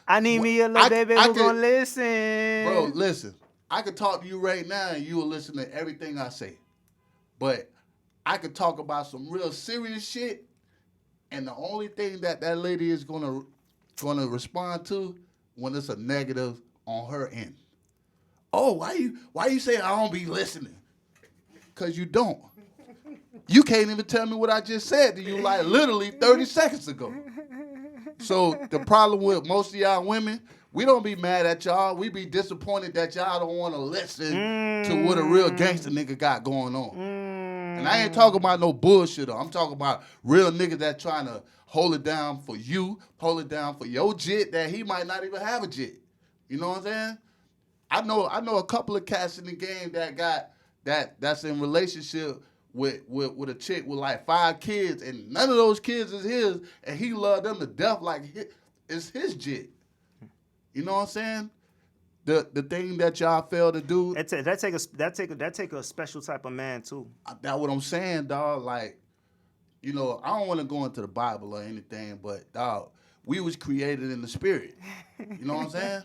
I need me a little baby who's gonna listen. Bro, listen. I could talk to you right now and you will listen to everything I say. But I could talk about some real serious shit, and the only thing that lady is gonna respond to when it's a negative on her end. Oh, why you say I don't be listening? Cause you don't. You can't even tell me what I just said to you like literally 30 seconds ago. So the problem with most of y'all women, we don't be mad at y'all. We be disappointed that y'all don't want to listen to what a real gangster nigga got going on. And I ain't talking about no bullshitter. I'm talking about real niggas that trying to hold it down for you, hold it down for your jit that he might not even have a jit. You know what I'm saying? I know a couple of cats in the game that's in relationship with a chick with like 5 kids, and none of those kids is his, and he loved them to death like it's his jit. You know what I'm saying? The thing that y'all fail to do. That take a special type of man too. That's what I'm saying, dog. Like, I don't want to go into the Bible or anything, but dog, we was created in the spirit. You know what I'm saying?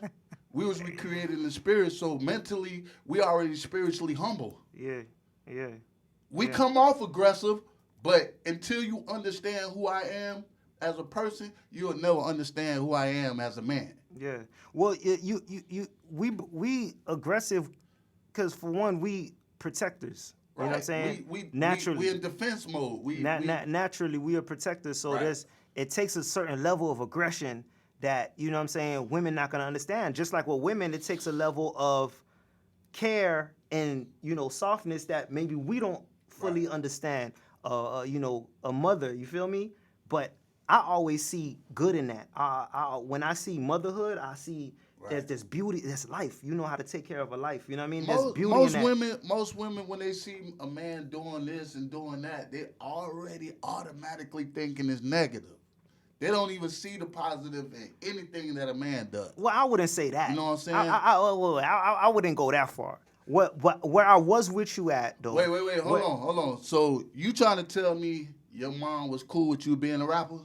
We was created in the spirit, so mentally we already spiritually humble. Yeah. We come off aggressive, but until you understand who I am as a person, you'll never understand who I am as a man. Yeah. Well, we aggressive because, for one, we protectors. You know what I'm saying? We in defense mode. Naturally, we are protectors. So it takes a certain level of aggression that, you know what I'm saying, women not going to understand. Just like with women, it takes a level of care and, you know, softness that maybe we don't fully understand. You know, a mother, you feel me? But I always see good in that. When I see motherhood, I see there's beauty, there's life. You know how to take care of a life. You know what I mean? There's beauty in that. Most women, when they see a man doing this and doing that, they already automatically thinking it's negative. They don't even see the positive in anything that a man does. Well, I wouldn't say that. You know what I'm saying? I wouldn't go that far. Where I was with you at, though. Wait. Hold on. So you trying to tell me your mom was cool with you being a rapper?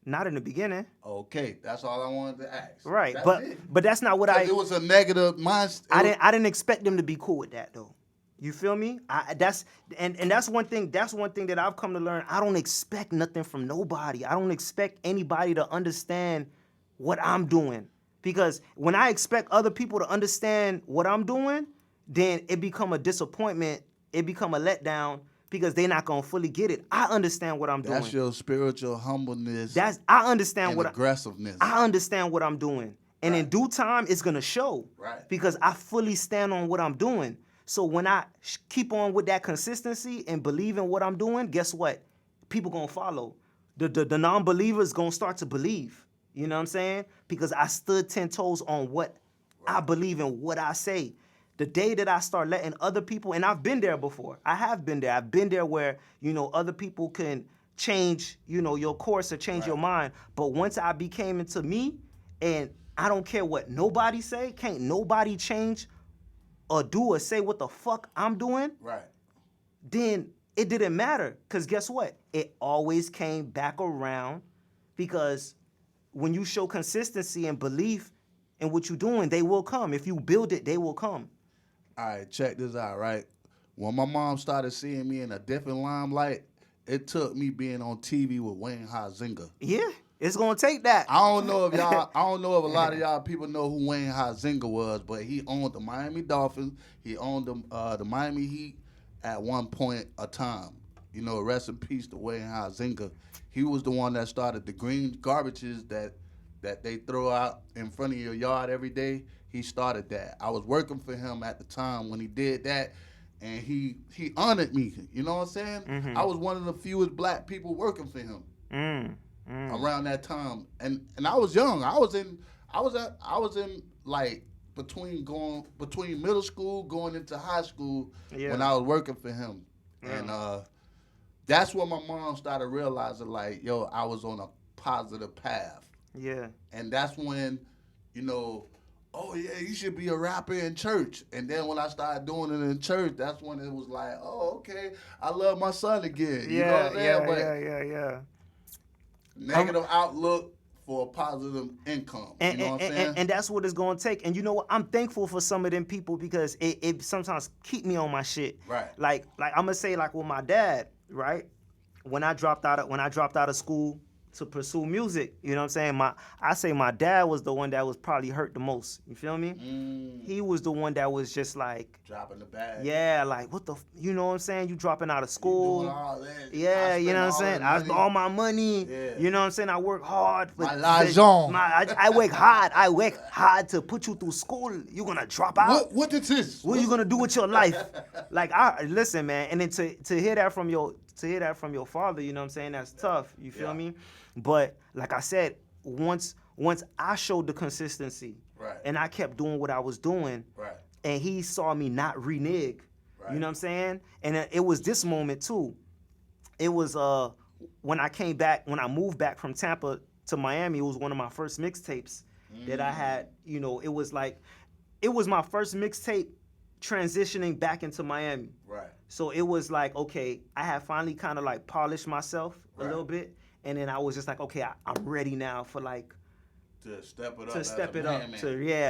Not in the beginning. Okay, that's all I wanted to ask. Right, That's but that's not what it was a negative mindset. I didn't expect them to be cool with that though. You feel me? That's one thing. That's one thing that I've come to learn. I don't expect nothing from nobody. I don't expect anybody to understand what I'm doing, because when I expect other people to understand what I'm doing, then it become a disappointment. It become a letdown because they're not gonna fully get it. I understand what I'm doing. That's your spiritual humbleness. I understand and what aggressiveness. I understand what I'm doing, and in due time, it's gonna show. Right. Because I fully stand on what I'm doing. So when I keep on with that consistency and believe in what I'm doing, guess what? People gonna follow. The non-believers gonna start to believe. You know what I'm saying? Because I stood 10 toes on what I believe in, what I say. The day that I start letting other people, and I've been there before. I have been there. I've been there where, you know, other people can change, you know, your course or change your mind. But once I became into me, and I don't care what nobody say, can't nobody change or do or say what the fuck I'm doing, then it didn't matter. Because guess what? It always came back around, because when you show consistency and belief in what you're doing, they will come. If you build it, they will come. All right, check this out, right? When my mom started seeing me in a different limelight, it took me being on TV with Wayne Huizenga. Yeah, it's gonna take that. I don't know if a lot of y'all people know who Wayne Huizenga was, but he owned the Miami Dolphins. He owned the Miami Heat at one point of time. You know, rest in peace to Wayne Huizenga. He was the one that started the green garbages that they throw out in front of your yard every day. He started that. I was working for him at the time when he did that, and he honored me. You know what I'm saying? Mm-hmm. I was one of the fewest black people working for him around that time, and I was young. I was in like between middle school going into high school when I was working for him, and that's when my mom started realizing, like, yo, I was on a positive path. Yeah. And that's when, you know, oh yeah, you should be a rapper in church. And then when I started doing it in church, that's when it was like, oh, okay, I love my son again. You know what I'm saying? Yeah. Negative outlook for a positive income. You know what I'm saying? And that's what it's gonna take. And you know what? I'm thankful for some of them people, because it sometimes keep me on my shit. Right. Like I'm gonna say, like with my dad, right? When I dropped out of school to pursue music, you know what I'm saying? My dad was the one that was probably hurt the most. You feel me? He was the one that was just like dropping the bag. Yeah, like what the, you know what I'm saying? You dropping out of school. You doing all that. Yeah, you know what I'm saying? I spent all my money. Yeah. You know what I'm saying? I work hard. My l'argent. I work hard. I work hard to put you through school. You gonna drop out? What is this? What are you gonna do with your life? Like, listen, man. And then to hear that from your father, you know what I'm saying? That's tough. You feel me? But like I said, once I showed the consistency, and I kept doing what I was doing, and he saw me not renege, you know what I'm saying? And it was this moment too. It was when I moved back from Tampa to Miami. It was one of my first mixtapes that I had. You know, it was my first mixtape transitioning back into Miami. So it was like, okay, I had finally kind of like polished myself a little bit. And then I was just like, okay, I'm ready now for like to step it up.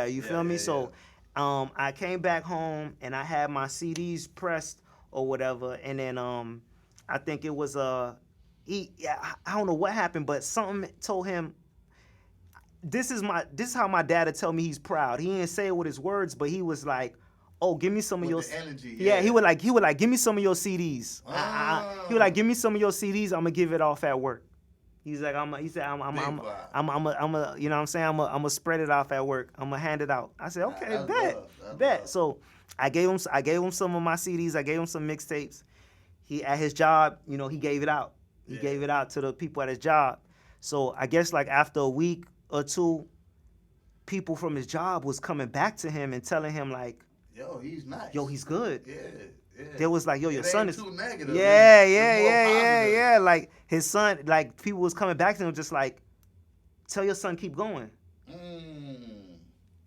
You feel me? So I came back home and I had my CDs pressed or whatever. And then I think it was I don't know what happened, but something told him, this is how my dad would tell me he's proud. He didn't say it with his words, but he was like, oh, give me some of With your the energy, yeah. yeah. He would like give me some of your CDs. He would like give me some of your CDs. I'm gonna give it off at work. He's like I'm you know what I'm saying, I'm gonna spread it off at work. I'm gonna hand it out. I said okay, that's bet. love. That's Bet. love. So I gave him some of my CDs. I gave him some mixtapes. He at his job, you know, he gave it out. He gave it out to the people at his job. So I guess like after a week or two, people from his job was coming back to him and telling him like, Yo, he's nice. yo, he's good. Yeah. There was like, yo, your son is too negative. Yeah, It's more positive. yeah. Like his son, like people was coming back to him just like, tell your son keep going.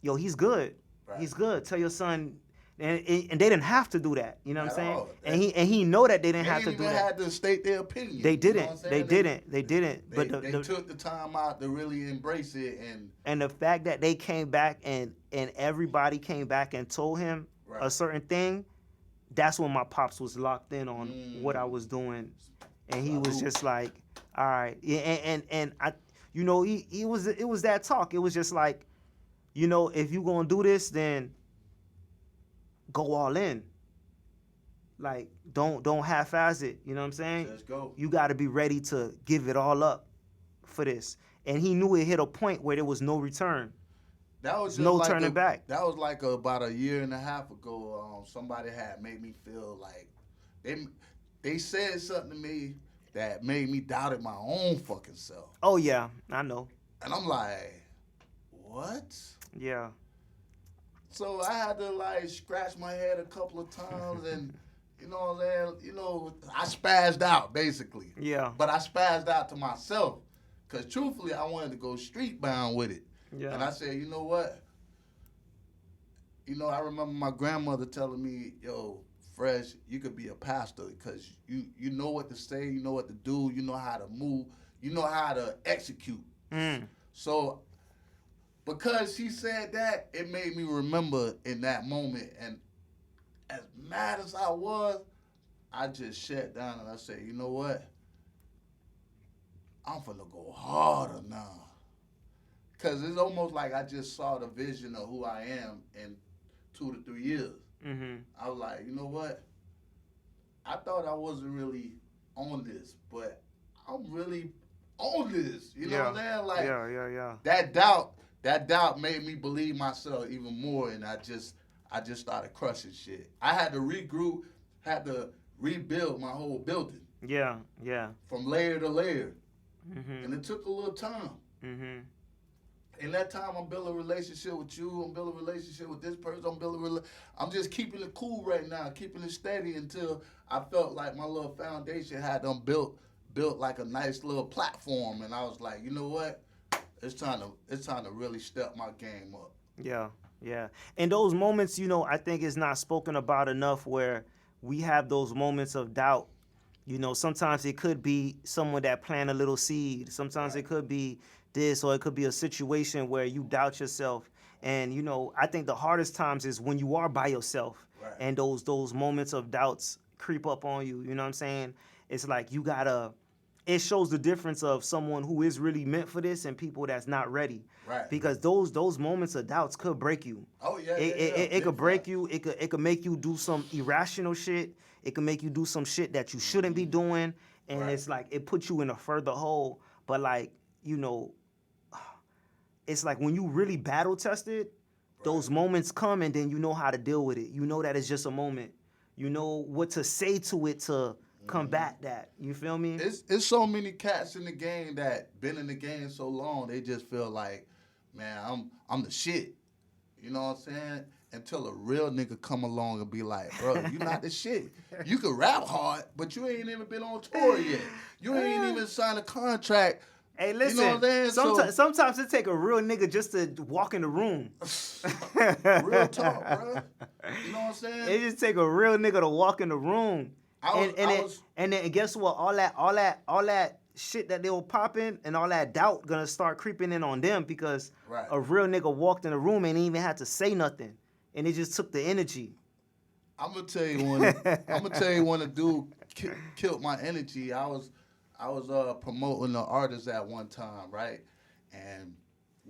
Yo, he's good. Right. He's good. Tell your son, and they didn't have to do that. You know what I'm At saying? all. And he know that they didn't They have to didn't do even that. had to state their opinion. They You know didn't. what I'm saying? They didn't. But they took the time out to really embrace it and the fact that they came back and everybody came back and told him Right. a certain thing, that's when my pops was locked in on what I was doing, and he was just like, all right, and I, you know, it was that talk. It was just like, you know, if you gonna do this, then go all in. Like don't half-ass it. You know what I'm saying? Let's go. You got to be ready to give it all up for this. And he knew it hit a point where there was no return. That was just No like turning back. That was like about a year and a half ago. Somebody had made me feel like they said something to me that made me doubt my own fucking self. Oh yeah, I know. And I'm like, what? Yeah. So I had to like scratch my head a couple of times and you know what I'm saying? You know, I spazzed out basically. Yeah. But I spazzed out to myself. Cause truthfully I wanted to go street bound with it. Yeah. And I said, you know what? You know, I remember my grandmother telling me, yo, Fresh, you could be a pastor because you know what to say, you know what to do, you know how to move, you know how to execute. So because she said that, it made me remember in that moment. And as mad as I was, I just shut down and I said, you know what? I'm finna go harder now. Because it's almost like I just saw the vision of who I am in 2 to 3 years. I was like, you know what? I thought I wasn't really on this, but I'm really on this. You know what I'm saying? Like, yeah. that doubt made me believe myself even more, and I just started crushing shit. I had to regroup, had to rebuild my whole building. Yeah. From layer to layer. And it took a little time. In that time, I'm building a relationship with you. I'm building a relationship with this person. I'm just keeping it cool right now, keeping it steady until I felt like my little foundation had them built like a nice little platform. And I was like, you know what? It's time to really step my game up. Yeah. And those moments, you know, I think is not spoken about enough where we have those moments of doubt. You know, sometimes it could be someone that planted a little seed. Sometimes it could be this, or it could be a situation where you doubt yourself. And, you know, I think the hardest times is when you are by yourself and those moments of doubts creep up on you. You know what I'm saying? It's like it shows the difference of someone who is really meant for this and people that's not ready. Right. Because those moments of doubts could break you. Oh, yeah. It could break you. It could make you do some irrational shit. It can make you do some shit that you shouldn't be doing. And it's like, it puts you in a further hole. But like, you know, it's like when you really battle tested, those moments come and then you know how to deal with it. You know that it's just a moment. You know what to say to it to combat that. You feel me? It's so many cats in the game that been in the game so long, they just feel like, man, I'm the shit. You know what I'm saying? Until a real nigga come along and be like, bro, you not the shit. You can rap hard, but you ain't even been on tour yet. You ain't even signed a contract. Hey, listen, you know what I'm saying? Sometimes it take a real nigga just to walk in the room. Real talk, bro. You know what I'm saying? It just take a real nigga to walk in the room. And then guess what? All that shit that they were popping and all that doubt gonna start creeping in on them because a real nigga walked in the room and ain't even had to say nothing. And it just took the energy. I'm gonna tell you when a dude killed my energy. I was promoting an artist at one time, right? And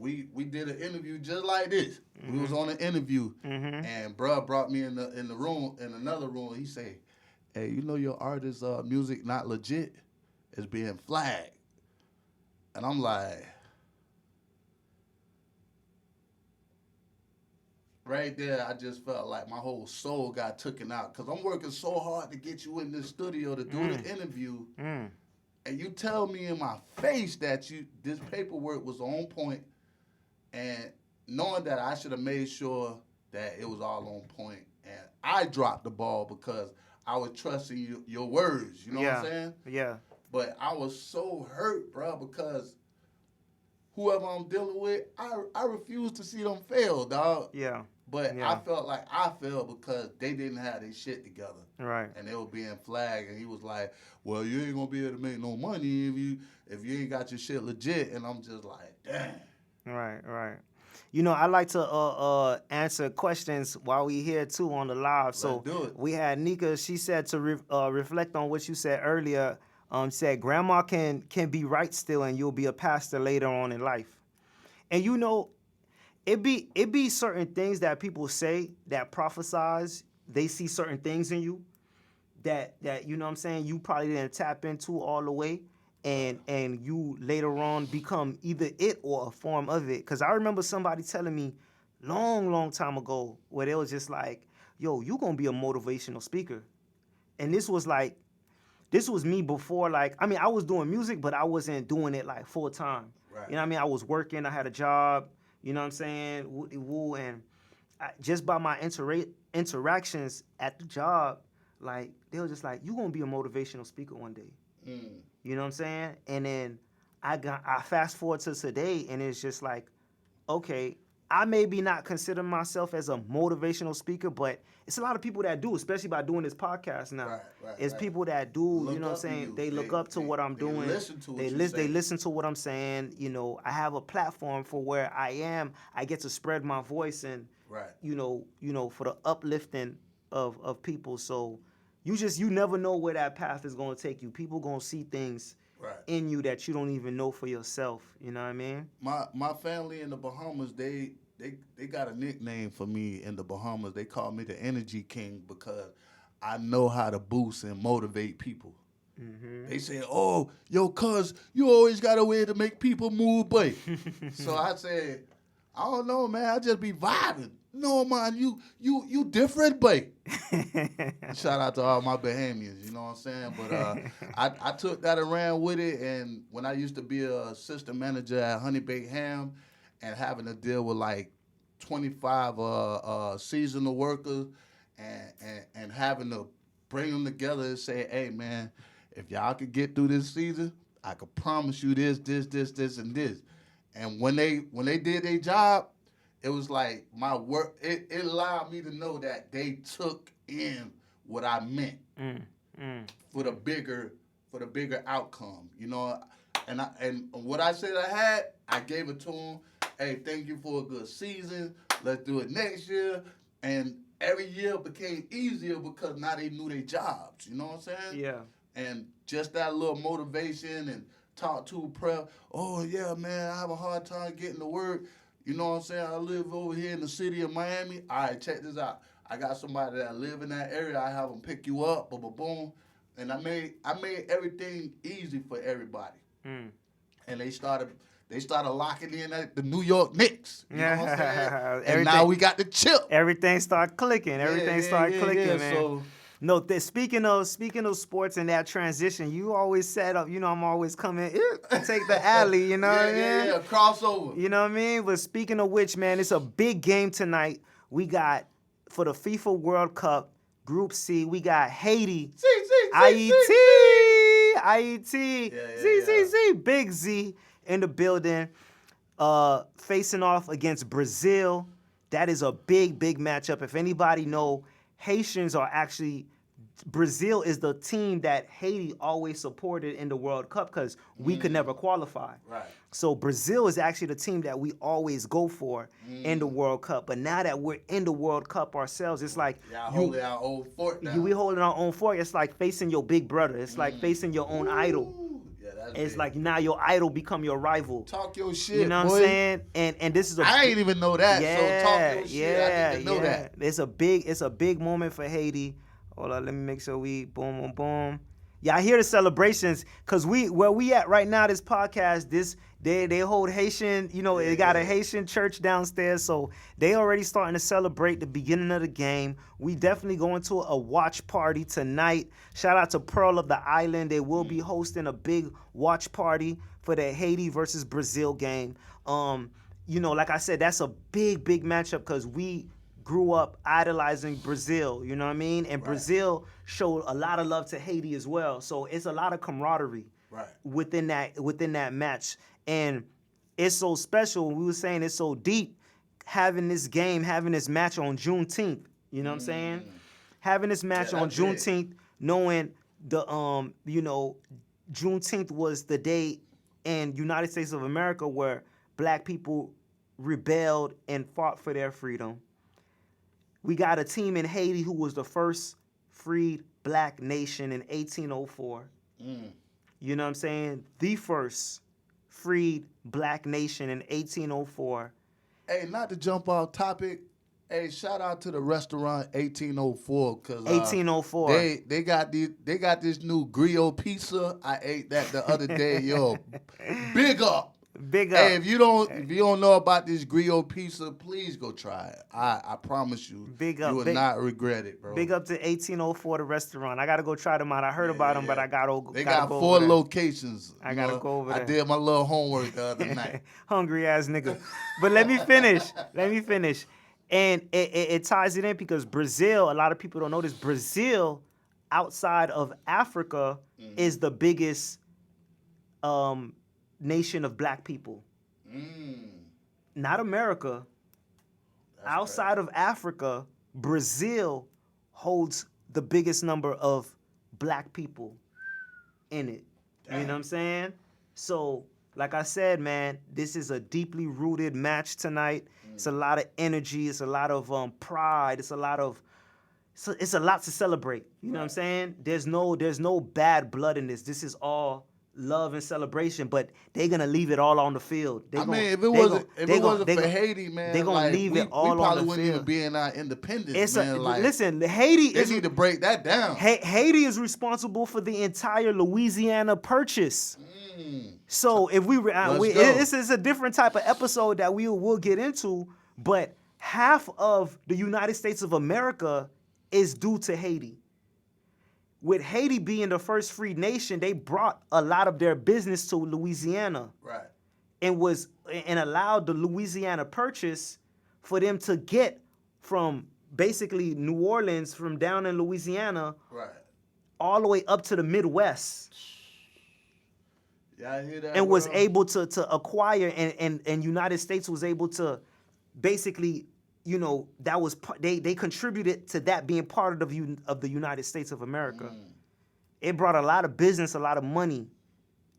we did an interview just like this. We was on an interview, and bruh brought me in the room, in another room. He say, "Hey, you know your artist music not legit, is being flagged." And I'm like, right there, I just felt like my whole soul got taken out, because I'm working so hard to get you in this studio to do the interview, and you tell me in my face that this paperwork was on point, and knowing that I should have made sure that it was all on point, and I dropped the ball because I was trusting your words, you know what I'm saying? Yeah. But I was so hurt, bro, because whoever I'm dealing with, I refuse to see them fail, dog. Yeah. But I felt like I failed because they didn't have their shit together. Right. And they were being flagged, and he was like, "Well, you ain't gonna be able to make no money if you ain't got your shit legit." And I'm just like, damn. Right. You know, I like to answer questions while we here too on the live. So do it. we had Nika. She said to reflect on what you said earlier. Said grandma can be right still, and you'll be a pastor later on in life. And you know, it be certain things that people say that prophesize. They see certain things in you that you know what I'm saying, you probably didn't tap into all the way. And you later on become either it or a form of it. Because I remember somebody telling me long time ago where they was just like, yo, you going to be a motivational speaker. And this was me before, like, I mean, I was doing music, but I wasn't doing it like full time. Right. You know what I mean? I was working, I had a job, you know what I'm saying? And just by my interactions at the job, like, they were just like, you going to be a motivational speaker one day. You know what I'm saying? And then I fast forward to today, and it's just like, okay, I maybe not consider myself as a motivational speaker, but it's a lot of people that do, especially by doing this podcast now. It's people that do, you know what I'm saying? They look up to what I'm doing. They listen to what I'm saying. You know, I have a platform for where I am. I get to spread my voice and, you know, for the uplifting of people. So you never know where that path is going to take you. People going to see things in you that you don't even know for yourself. You know what I mean? My family in the Bahamas, they got a nickname for me in the Bahamas. They call me the Energy King because I know how to boost and motivate people. They say, "Oh, yo, cuz, you always got a way to make people move, boy." So I said, "I don't know, man. I just be vibing." "No, man, you different, boy." Shout out to all my Bahamians, you know what I'm saying? But I took that and ran with it, and when I used to be a assistant manager at Honey Baked Ham and having to deal with like 25 seasonal workers and having to bring them together and say, "Hey, man, if y'all could get through this season, I could promise you this, and this." And when they did their job, it was like my work. It allowed me to know that they took in what I meant for the bigger outcome, you know. And what I said I had, I gave it to them. Hey, thank you for a good season. Let's do it next year. And every year became easier because now they knew their jobs. You know what I'm saying? Yeah. And just that little motivation and talk to prep. "Oh yeah, man, I have a hard time getting to work. You know what I'm saying? I live over here in the city of Miami. All right, check this out. I got somebody that live in that area. I have them pick you up, boom, boom, boom." And I made everything easy for everybody. And they started locking in at the New York Knicks. You know what I'm saying? And now we got the chip. Everything started clicking. Everything started clicking, man. So, no, speaking of sports and that transition, you always set up, you know, I'm always coming, take the alley, you know what I mean? Yeah, crossover. You know what I mean? But speaking of which, man, it's a big game tonight. We got, for the FIFA World Cup, Group C, we got Haiti, IET, Z, Big Z in the building, facing off against Brazil. That is a big matchup. If anybody know, Haitians are actually, Brazil is the team that Haiti always supported in the World Cup because we could never qualify. Right. So Brazil is actually the team that we always go for in the World Cup. But now that we're in the World Cup ourselves, it's like holding our own fort down. We holding our own fort. It's like facing your big brother. It's like facing your own idol. Yeah, It's big. like now your idol become your rival. Talk your shit, You know what boy. I'm saying? And this is a I ain't even know that. yeah, So talk your shit. I need to know that. It's a big moment for Haiti. Hold on, let me make sure we boom, boom, boom. Yeah, I hear the celebrations because where we at right now, this podcast, they hold Haitian, they got a Haitian church downstairs, so they already starting to celebrate the beginning of the game. We definitely going to a watch party tonight. Shout out to Pearl of the Island. They will be hosting a big watch party for the Haiti versus Brazil game. Like I said, that's a big matchup because we grew up idolizing Brazil, you know what I mean? And Brazil showed a lot of love to Haiti as well. So it's a lot of camaraderie within that match. And it's so special. We were saying it's so deep having this match on Juneteenth. You know what I'm saying? Having this match on Juneteenth, knowing the Juneteenth was the day in United States of America where black people rebelled and fought for their freedom. We got a team in Haiti who was the first freed black nation in 1804. You know what I'm saying? The first freed black nation in 1804. Hey, not to jump off topic. Hey, shout out to the restaurant 1804 because 1804. They got this new griot pizza. I ate that the other day, yo. Big up. Big up. Hey, if you don't know about this griot pizza, please go try it. I promise you, Big up. You will not regret it, bro. Big up to 1804, the restaurant. I gotta go try them out. I heard about them, but I gotta They gotta got go 4 over there. locations. I gotta go over there. I did my little homework the other night. Hungry ass nigga. But let me finish. And it ties it in because Brazil, a lot of people don't know this, Brazil outside of Africa is the biggest nation of black people. Not America. Outside of Africa, Brazil holds the biggest number of black people in it. You know what I'm saying? So, like I said, man, this is a deeply rooted match tonight. It's a lot of energy. It's a lot of pride. It's a lot to celebrate. You know what I'm saying? There's no bad blood in this. This is all love and celebration, but they're gonna leave it all on the field. If it wasn't for Haiti, man, they're gonna leave it all on the field. We probably wouldn't even be in our independence, man. Listen, Haiti they need to break that down. Haiti is responsible for the entire Louisiana Purchase. So if this is a different type of episode that we'll get into, but half of the United States of America is due to Haiti. With Haiti being the first free nation, they brought a lot of their business to Louisiana. Right. And allowed the Louisiana Purchase for them to get from basically New Orleans, from down in Louisiana, all the way up to the Midwest. Yeah, I hear that. And was able to acquire, and United States was able to basically, that was they contributed to that being part of the United States of America. It brought a lot of business, a lot of money.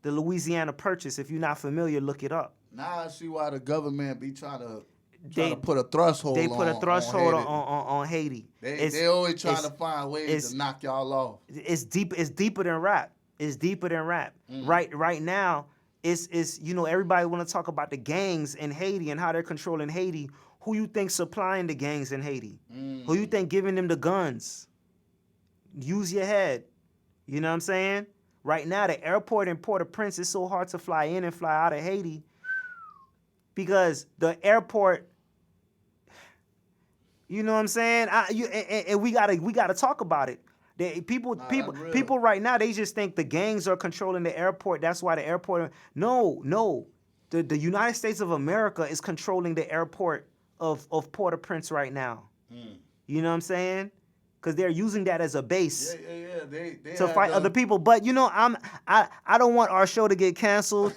The Louisiana Purchase. If you're not familiar, look it up. Now I see why the government be trying to put a threshold. They put a threshold on Haiti. They always trying to find ways to knock y'all off. It's deeper than rap. It's deeper than rap. Right now, it's everybody want to talk about the gangs in Haiti and how they're controlling Haiti. Who you think supplying the gangs in Haiti? Who you think giving them the guns? Use your head. You know what I'm saying? Right now, the airport in Port-au-Prince is so hard to fly in and fly out of Haiti because the airport, you know what I'm saying? And we gotta talk about it. People right now, they just think the gangs are controlling the airport. That's why the airport. No. The United States of America is controlling the airport of Port-au-Prince right now. You know what I'm saying? Because they're using that as a base They to fight other people. But I don't want our show to get canceled.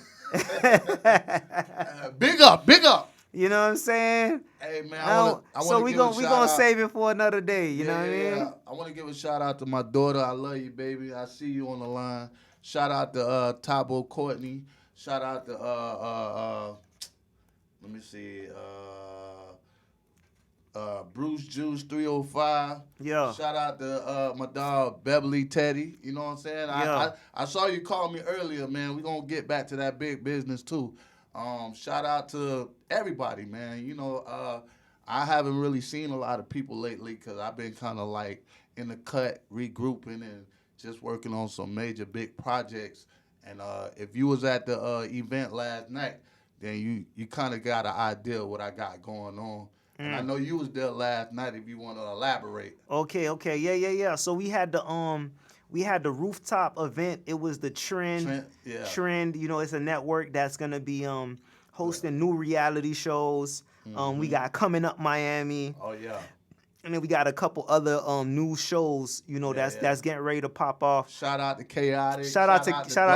Big up. You know what I'm saying? Hey man, so we gonna save it for another day. You know what I mean? Yeah. I want to give a shout out to my daughter. I love you, baby. I see you on the line. Shout out to Tabo Courtney. Shout out to let me see, Bruce Juice 305. Yeah. Shout out to my dog Beverly Teddy. You know what I'm saying? Yeah. I saw you call me earlier, man. We gonna get back to that big business too. Shout out to everybody, man. You know, I haven't really seen a lot of people lately because I've been kind of like in the cut, regrouping and just working on some major big projects. And if you was at the event last night, then you kind of got an idea of what I got going on. And I know you was there last night if you want to elaborate. Okay. Yeah. So we had the rooftop event. It was the Trend. Trend, you know, it's a network that's gonna be hosting new reality shows. We got Coming Up Miami. Oh yeah. And then we got a couple other new shows, you know, that's getting ready to pop off. Shout out to Chaotic. Shout out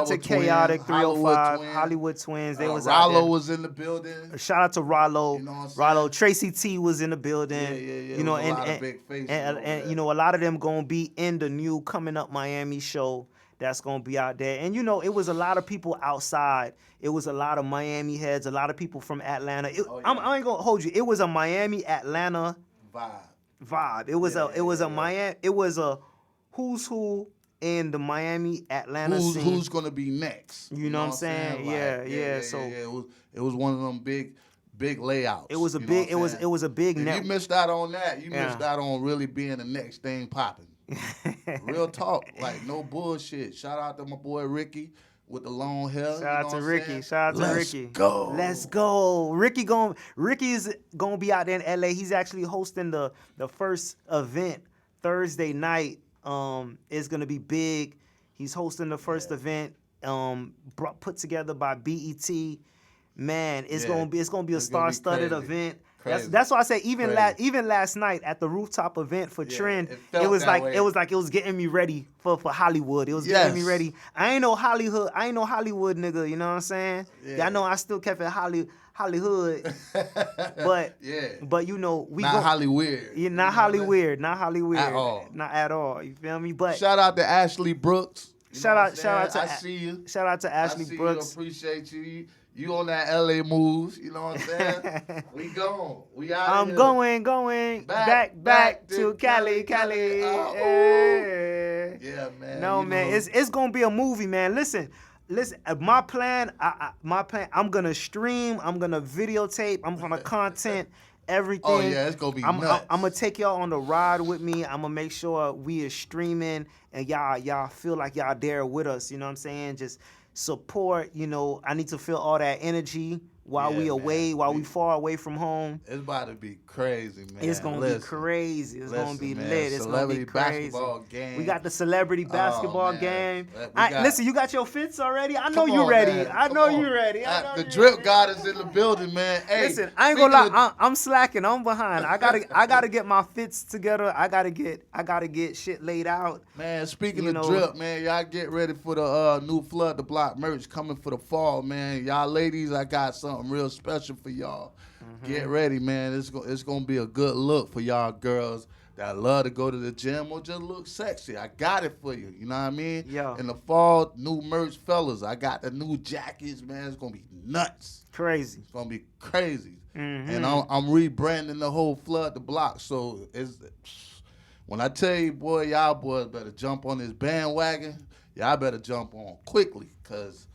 to Chaotic 305, Hollywood Twins. They was out there. Rollo was in the building. Shout out to Rollo. You know what I'm saying? Rollo, Tracy T was in the building. Yeah. You know, a lot of big faces and you know, a lot of them gonna be in the new Coming Up Miami show that's gonna be out there. And you know, it was a lot of people outside. It was a lot of Miami heads, a lot of people from Atlanta. I ain't gonna hold you. It was a Miami Atlanta vibe. It was Miami. It was a who's who in the Miami Atlanta scene. Who's gonna be next? You know what I'm saying? Yeah. So it was one of them big layouts. it was a big. It was a big. If you missed out on that, you missed out on really being the next thing popping. Real talk, like no bullshit. Shout out to my boy Ricky with the long hair. Shout out to Ricky. Shout out to Ricky. Let's go. Ricky's gonna be out there in LA. He's actually hosting the first event Thursday night. It's gonna be big. He's hosting the first event. Put together by BET. Man, it's gonna be a star-studded event. That's why I say even last night at the rooftop event for Trend, it was getting me ready for Hollywood. It was getting me ready. I ain't no Hollywood nigga, you know what I'm saying? Yeah, I know I still kept it Hollywood. but you know, we not Hollywood. Yeah, not Hollywood. At all. Not at all. You feel me? But shout out to Ashley Brooks. Shout out to I see you. Shout out to Ashley Brooks. Appreciate you. You on that LA moves, you know what I'm saying? We gone. We out. I'm going back to Cali. Yeah, man. No, man, it's gonna be a movie, man. Listen. My plan. I'm gonna stream. I'm gonna videotape. I'm gonna content everything. Oh yeah, it's gonna be nuts. I'm gonna take y'all on the ride with me. I'm gonna make sure we are streaming and y'all feel like y'all there with us. You know what I'm saying? Just support, you know, I need to feel all that energy while we away, while we far away from home. It's about to be crazy, man. It's going to be crazy. It's going to be lit. It's going to be crazy. Basketball game. We got the celebrity basketball game. Listen, you got your fits already? I know you ready. I know you ready. The drip god is in the building, man. Hey, listen, I ain't gonna lie. I'm slacking. I'm behind. I gotta get my fits together. I gotta get shit laid out. Man, speaking of drip, man, y'all get ready for the new Flood the Block merch coming for the fall, man. Y'all ladies, I got something real special for y'all. Get ready, man. It's gonna be a good look for y'all girls that love to go to the gym or just look sexy. I got it for you. You know what I mean? Yeah. In the fall, new merch, fellas. I got the new jackets, man. It's gonna be nuts. Crazy. It's gonna be crazy. And I'm rebranding the whole Flood the Block. So when I tell you, boy, y'all boys better jump on this bandwagon. Y'all better jump on quickly, cause,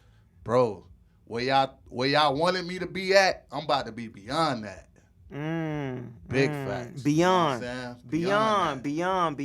bro, where y'all wanted me to be at, I'm about to be beyond that. Big facts. Beyond. You know Beyond.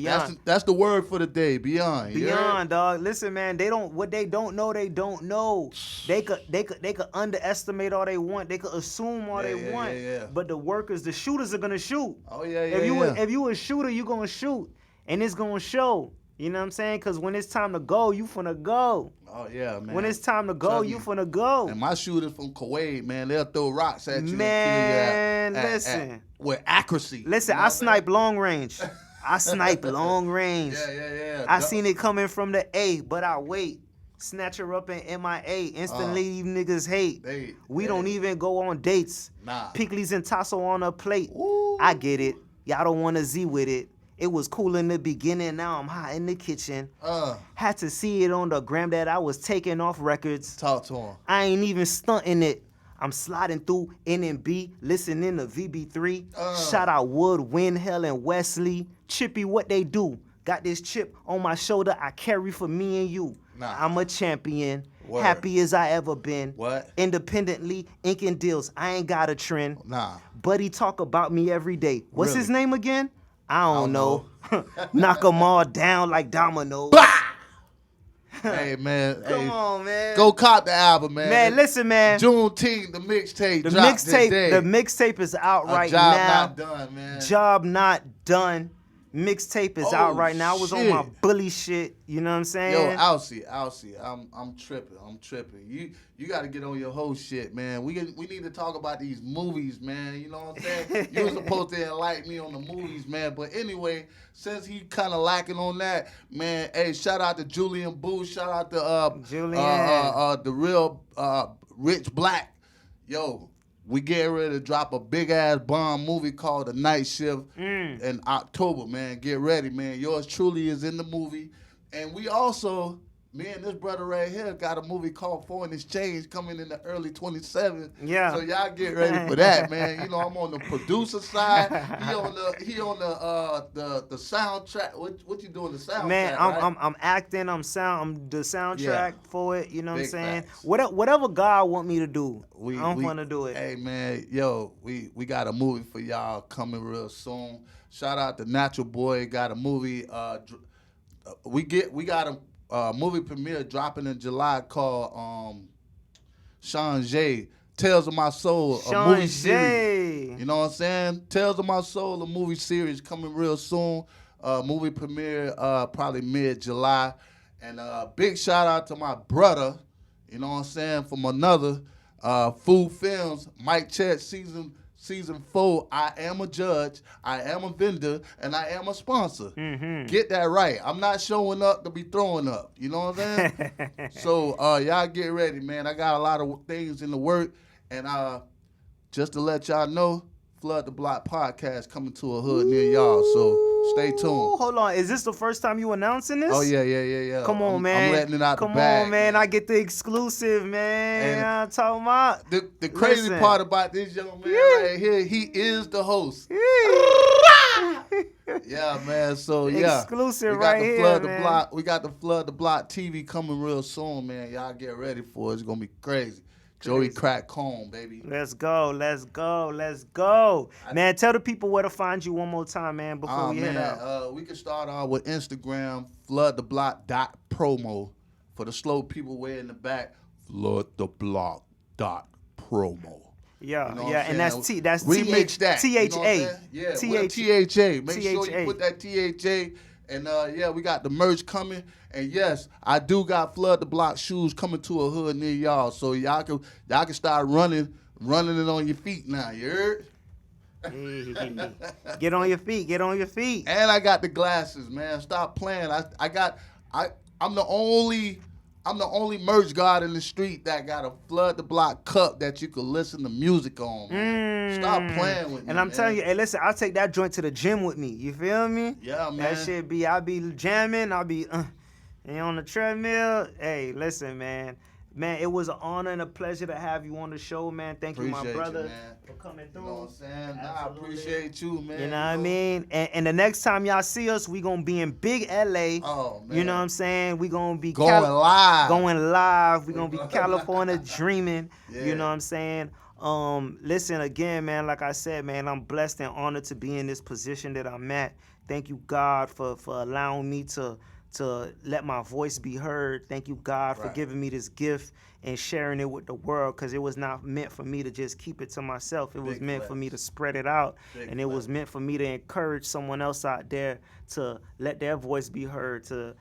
That's the word for the day. Beyond. Beyond, dog. Listen, man. What they don't know. They don't know. They could underestimate all they want. They could assume all they want. Yeah. But the shooters are gonna shoot. Oh yeah. If you a shooter, you gonna shoot, and it's gonna show. You know what I'm saying? Because when it's time to go, you finna go. Oh, yeah, man. When it's time to go, you finna go. And my shooters from Kuwait, man, they'll throw rocks at you. Man, listen. With accuracy. Listen, I snipe long range. Yeah. I seen it coming from the A, but I wait. Snatch her up in MIA. Instantly, you niggas hate. We don't even go on dates. Nah. Pickles and tasso on a plate. Ooh. I get it. Y'all don't want to Z with it. It was cool in the beginning, now I'm hot in the kitchen. Had to see it on the gram that I was taking off records. Talk to him. I ain't even stunting it. I'm sliding through NMB, listening to VB3. Shout out Wood, Win, Hell, and Wesley. Chippy, what they do? Got this chip on my shoulder I carry for me and you. Nah. I'm a champion. Word. Happy as I ever been. What? Independently, inking deals. I ain't got a trend. Nah. But he talk about me every day. What's Really? his name again? I don't know. Knock them all down like dominoes. Hey, man. Come on, man. Go cop the album, man. Man, listen, man. Juneteenth, the mixtape The dropped today. mixtape is out right Job now. not done, man. Job not done. Mixtape is out right now. I was on my shit. bully shit. You know what I'm saying? Yo, Alce, I'm tripping. You got to get on your whole shit, man. We need to talk about these movies, man. You know what I'm saying? You were supposed to enlighten me on the movies, man. But anyway, since he kind of lacking on that, man. Hey, shout out to Julian Booth. Shout out to Julian. the real Rich Black. Yo. We getting ready to drop a big-ass bomb movie called The Night Shift in October, man. Get ready, man. Yours truly is in the movie. And we also, me and this brother right here, got a movie called Foreign Exchange coming in the early 27. Yeah. So y'all get ready for that, man. You know, I'm on the producer side. He on the soundtrack. What you doing the soundtrack? Man, right? I'm acting. I'm the soundtrack for it. You know what I'm Big saying? facts. Whatever God want me to do, I'm we gonna do it. Hey man, yo, we got a movie for y'all coming real soon. Shout out to Natural Boy, got a movie. We got a movie premiere dropping in July called Sean Jay, Tales of My Soul, a movie series. You know what I'm saying? Tales of My Soul, a movie series coming real soon. Movie premiere probably mid-July. And big shout out to my brother, you know what I'm saying, from another Food Films, Mike Chet season 4. I am a judge, I am a vendor, and I am a sponsor. Get that right. I'm not showing up to be throwing up. You know what I'm saying? So y'all get ready, man. I got a lot of things in the work, and just to let y'all know, Flood the Block podcast coming to a hood near y'all. So stay tuned. Hold on, is this the first time you announcing this? Oh yeah. Come on, man. I'm letting it out Come the bag. on, man. I get the exclusive, man. And I'm talking about. The crazy Listen. part about this young man right here, he is the host. Yeah, man. So yeah, Exclusive we got right the here, Flood man. the Block. We got the Flood the Block TV coming real soon, man. Y'all get ready for it. It's gonna be crazy. Joey Crack Cone, baby. Let's go. Man, tell the people where to find you one more time, man, before we head out. We can start off with Instagram, floodtheblock.promo. For the slow people way in the back, floodtheblock.promo. Yeah, You know what yeah, I'm and that's saying? that's Remix that. THA. You know what I'm saying? Yeah, with THA. Make sure THA. you put that THA. And yeah, we got the merch coming. And yes, I do got Flood the Block shoes coming to a hood near y'all. So y'all can start running it on your feet now. You heard? Get on your feet. And I got the glasses, man. Stop playing. I'm the only merch god in the street that got a Flood the Block cup that you could listen to music on, man. Stop playing with me, And I'm man. telling you, hey, listen, I'll take that joint to the gym with me. You feel me? Yeah, man. That shit I'll be jamming, I'll be and on the treadmill. Hey, listen, man. Man, it was an honor and a pleasure to have you on the show, man. Thank you, my Appreciate brother, you, man. for coming through. You know what I'm saying? Nah, I Absolutely. appreciate you, man. You know what I mean? And the next time y'all see us, we gonna be in big LA. Oh, man. You know what I'm saying? We gonna be Going live. Going live. We gonna be California dreaming. Yeah. You know what I'm saying? Listen again, man. Like I said, man, I'm blessed and honored to be in this position that I'm at. Thank you, God, for allowing me to let my voice be heard. Thank you, God, for Right. giving me this gift and sharing it with the world, because it was not meant for me to just keep it to myself. It was Big meant flex. for me to spread it out. Big And it was flex. meant for me to encourage someone else out there to let their voice be heard, to,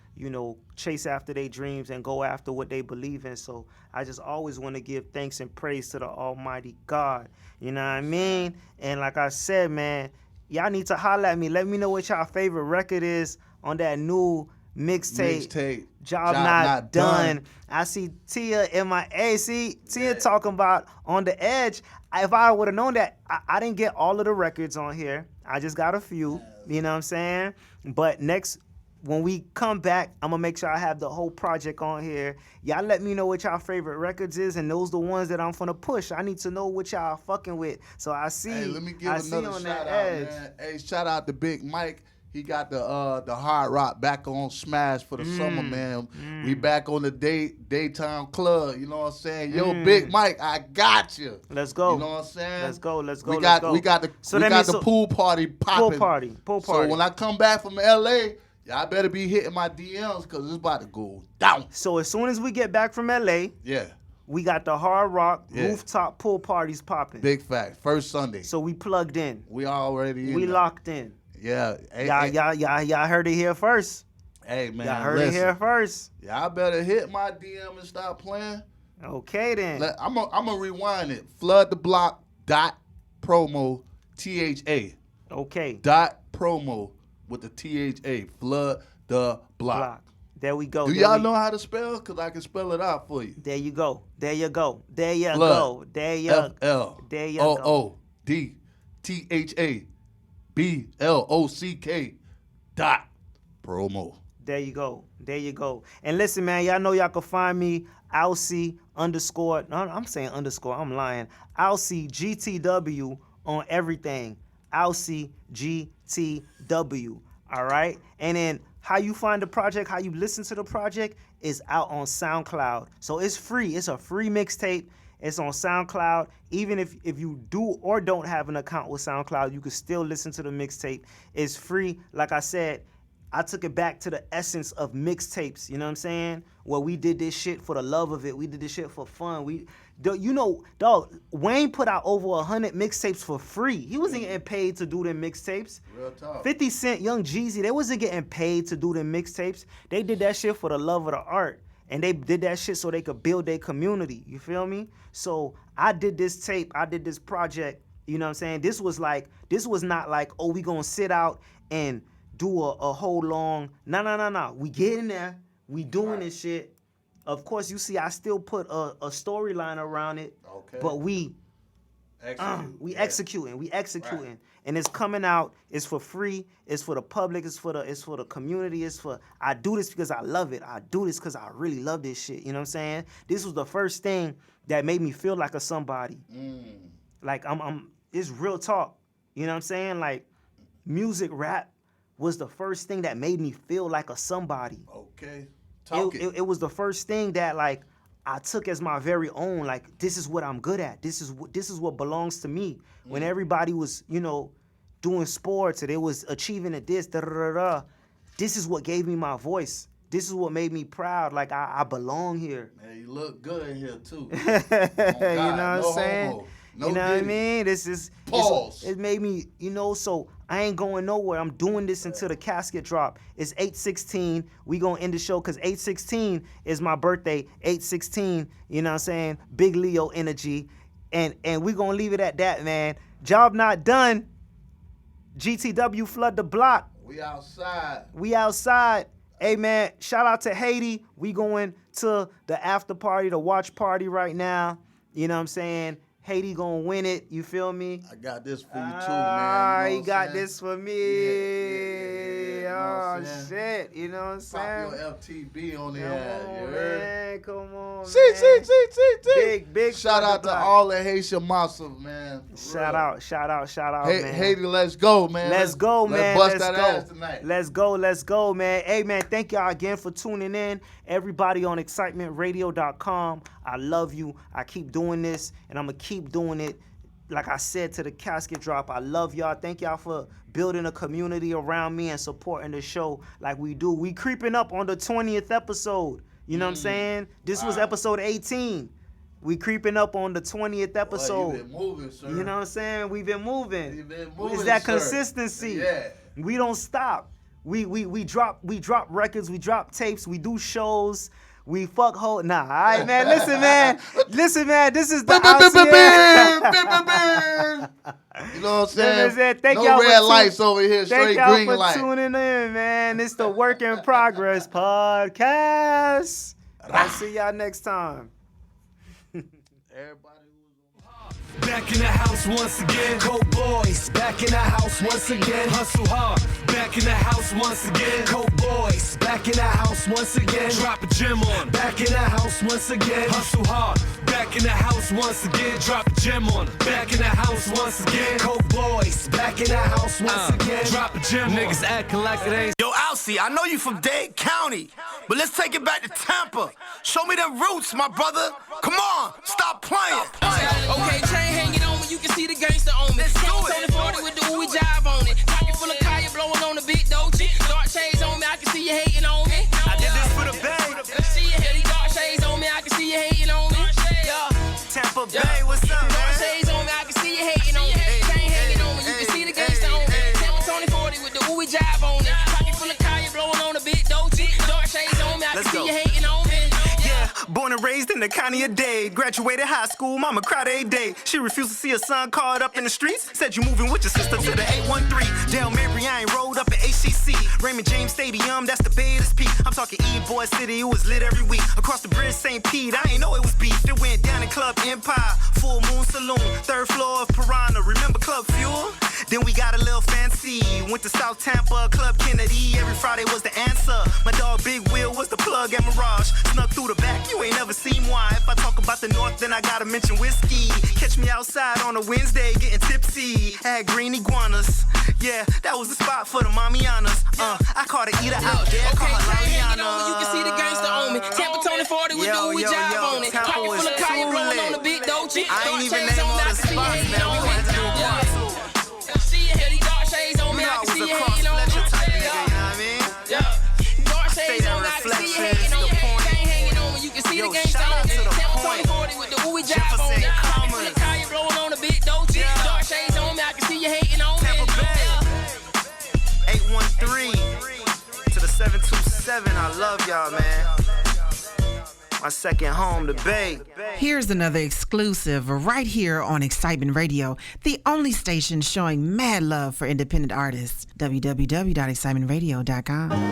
chase after their dreams and go after what they believe in. So I just always want to give thanks and praise to the Almighty God. You know what I mean? And like I said, man, y'all need to holler at me. Let me know what y'all favorite record is on that new mixtape. Job not done. I see Tia MIA. See Tia talking about On the Edge. If I would have known that, I didn't get all of the records on here. I just got a few. You know what I'm saying? But next when we come back, I'm gonna make sure I have the whole project on here. Y'all let me know what y'all favorite records is, and those the ones that I'm finna push. I need to know what y'all fucking with. So I see. Hey, let me give I see another on shout that out, edge. man. Hey, shout out to Big Mike. He got the hard rock back on Smash for the summer, man. We back on the daytime club. You know what I'm saying? Yo, Big Mike, I got you. Let's go. You know what I'm saying? Let's go. We got the pool party popping. Pool party. So when I come back from LA, y'all better be hitting my DMs because it's about to go down. So as soon as we get back from LA, Yeah. we got the hard rock Yeah. rooftop pool parties popping. Big fact. First Sunday. So we plugged in. We already in We there. locked in. Yeah. Hey, Y'all heard it here first. hey, man. Y'all heard listen. it here first. Y'all better hit my DM and stop playing. Okay then. I'm gonna rewind it. Flood the block dot promo THA Okay. dot promo with the THA. Flood the block. Block. There we go. Do There y'all we- know how to spell? Cause I can spell it out for you. There you go. There you go. There you Flood. go. There you go. There you go. FLOODTHABLOCK dot promo. There you go. There you go. And listen, man, y'all know y'all can find me Alce _ no, I'm saying underscore. I'm lying. Alce GTW on everything. Alce GTW. All right. And then how you find the project, how you listen to the project is out on SoundCloud. So it's free. It's a free mixtape. It's on SoundCloud. Even if you do or don't have an account with SoundCloud, you can still listen to the mixtape. It's free. Like I said, I took it back to the essence of mixtapes, you know what I'm saying? Where we did this shit for the love of it. We did this shit for fun. Wayne put out over 100 mixtapes for free. He wasn't getting paid to do them mixtapes. Real talk. 50 Cent, Young Jeezy, they wasn't getting paid to do them mixtapes. They did that shit for the love of the art. And they did that shit so they could build their community. You feel me? So I did this tape. I did this project. You know what I'm saying? This was not like, oh, we gonna sit out and do a whole long, no. We get in there. We doing this shit. Of course, you see, I still put a storyline around it. Okay. But we executing. Right. And it's coming out. It's for free. It's for the public. It's for the community. I do this because I love it. I do this because I really love this shit. You know what I'm saying? This was the first thing that made me feel like a somebody. Like it's real talk. You know what I'm saying? Like music, rap was the first thing that made me feel like a somebody. Okay. It was the first thing that like I took as my very own. Like this is what I'm good at. This is what belongs to me. When everybody was, doing sports and it was achieving at this, this is what gave me my voice. This is what made me proud. Like I belong here. Man, you look good in here too. You know what I'm saying? Homo. No you know what I diddy. mean? This is Pause. It made me, so I ain't going nowhere. I'm doing this until the casket drop. It's 8/16. We gonna end the show because 8/16 is my birthday. 8/16. You know what I'm saying? Big Leo energy, and we gonna leave it at that, man. Job not done. GTW flood the block. We outside. We outside. Hey, man, shout out to Haiti. We going to the after party, the watch party right now. You know what I'm saying? Haiti gonna win it. You feel me? I got this for you too, man. You got this for me. Yeah. Oh, shit. You know what I'm saying? Pop your FTB on the Come ad. on, You heard? man. Come on, See. Big Shout out to all the Haitian massive, man. Shout out, man. Haiti, let's go, man. Let's go, man. Let's bust Let's that go. ass tonight. Let's go, man. Hey, man, thank y'all again for tuning in. Everybody on excitementradio.com. I love you. I keep doing this, and I'm going to keep doing it. Like I said to the casket drop, I love y'all. Thank y'all for building a community around me and supporting the show like we do. We creeping up on the 20th episode. You know what I'm saying? This was episode 18. We creeping up on the 20th episode. Boy, you been moving, sir. You know what I'm saying? We've been moving. You've been moving, It's that sir. consistency. Yeah. We don't stop. We drop records, we drop tapes, we do shows, we fuck ho. Nah, all right, man. Listen, man. This is the Alce F. You know what I'm saying? Thank no y'all red for lights over here, Thank straight y'all green for light. tuning in, man. It's the Work in Progress podcast. I'll see y'all next time. Everybody who's back in the house once again. Coke boys, back in the house once again. Hustle hard, back in the house once again. Coke boys, back in the house once again. Drop a gem on, back in the house once again. Hustle hard, back in the house once again. Drop a gem on, back in the house once again. Coke boys, back in the house once again. Drop a gem on. Niggas acting like it ain't. Yo, Alce, I know you from Dade County, but let's take it back to Tampa. Show me them roots, my brother. Come on, stop playing. Okay, chain hanging on me, you can see the gangster on me. Tony 40 with the ooey jive on it. Pocket full of Kaya blowing on the big doji. Dark shades on me, I can see you hating on me. I did this for the Bay. See you hating, dark shades on me, I can see you hating on me. Yeah. Tampa Bay, what's up, Dark man? shades on me, I can see you hating on me. Chain hanging on me, you can see the gangster on me. Tony 40 with the ooey jive on it. Pocket full of Kaya blowing on the big doji. Dark shades on me, I can see you hating on me. Born and raised in the county of Dade. Graduated high school, mama cried every day. She refused to see her son caught up in the streets. Said you moving with your sister to the 813. Dale Mary, I ain't rolled up at HCC. Raymond James Stadium, that's the baddest peak. I'm talking E-Boy City, it was lit every week. Across the bridge, St. Pete, I ain't know it was beef. It went down in Club Empire, Full Moon Saloon, 3rd floor of Piranha. Remember Club Fuel? Then we got a little fancy. Went to South Tampa, Club Kennedy. Every Friday was the answer. My dog Big Will was the plug at Mirage. Snuck through the back, you ain't never seen why. If I talk about the North, then I gotta mention whiskey. Catch me outside on a Wednesday, getting tipsy. Had green iguanas. Yeah, that was the spot for the mamianas. I caught her eater out there, call her Lariana. You can see the gangster on me. Tampa Tony 40 with the ooey jive on it. Pocket full of Kaya blowing on the big doji. I ain't even Dark shades name on me, all I the can see you spots, hating man. We on gonna have to do a me. part two. See you hating, dark shades on me, I can see you hating on me. Type nigga, you know what I mean? Dark Stay shades that on me, I can see you reflection, hating on the me. point. Chain hanging on me, you can see the gangster shout on out me. to the Tampa point. 2040 with the ooey jive on it. Jefferson Pocket full of Kaya blowing on the big doji. Dark shades on me, I can see you hating on me. Tampa Bay. 813 to the 727. I love y'all, man. My second home, the Bay. Here's another exclusive right here on Excitement Radio, the only station showing mad love for independent artists. www.excitementradio.com. Yeah.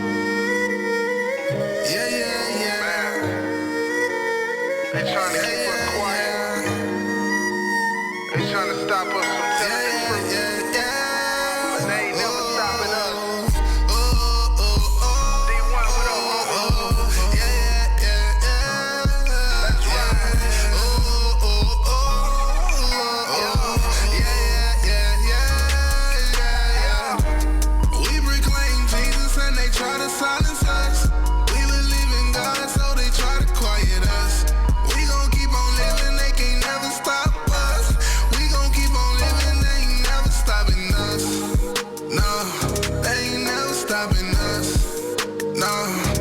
They trying to keep us quiet. They trying to stop us from telling the truth. But they ain't never stopping us. D1 with a That's right. We proclaim Jesus and they try to silence us. We believe in God, so they try to quiet us. We gon' keep on living, they can't never stop us. We gon' keep on living, they ain't never stopping us. No, they ain't never stopping us. No.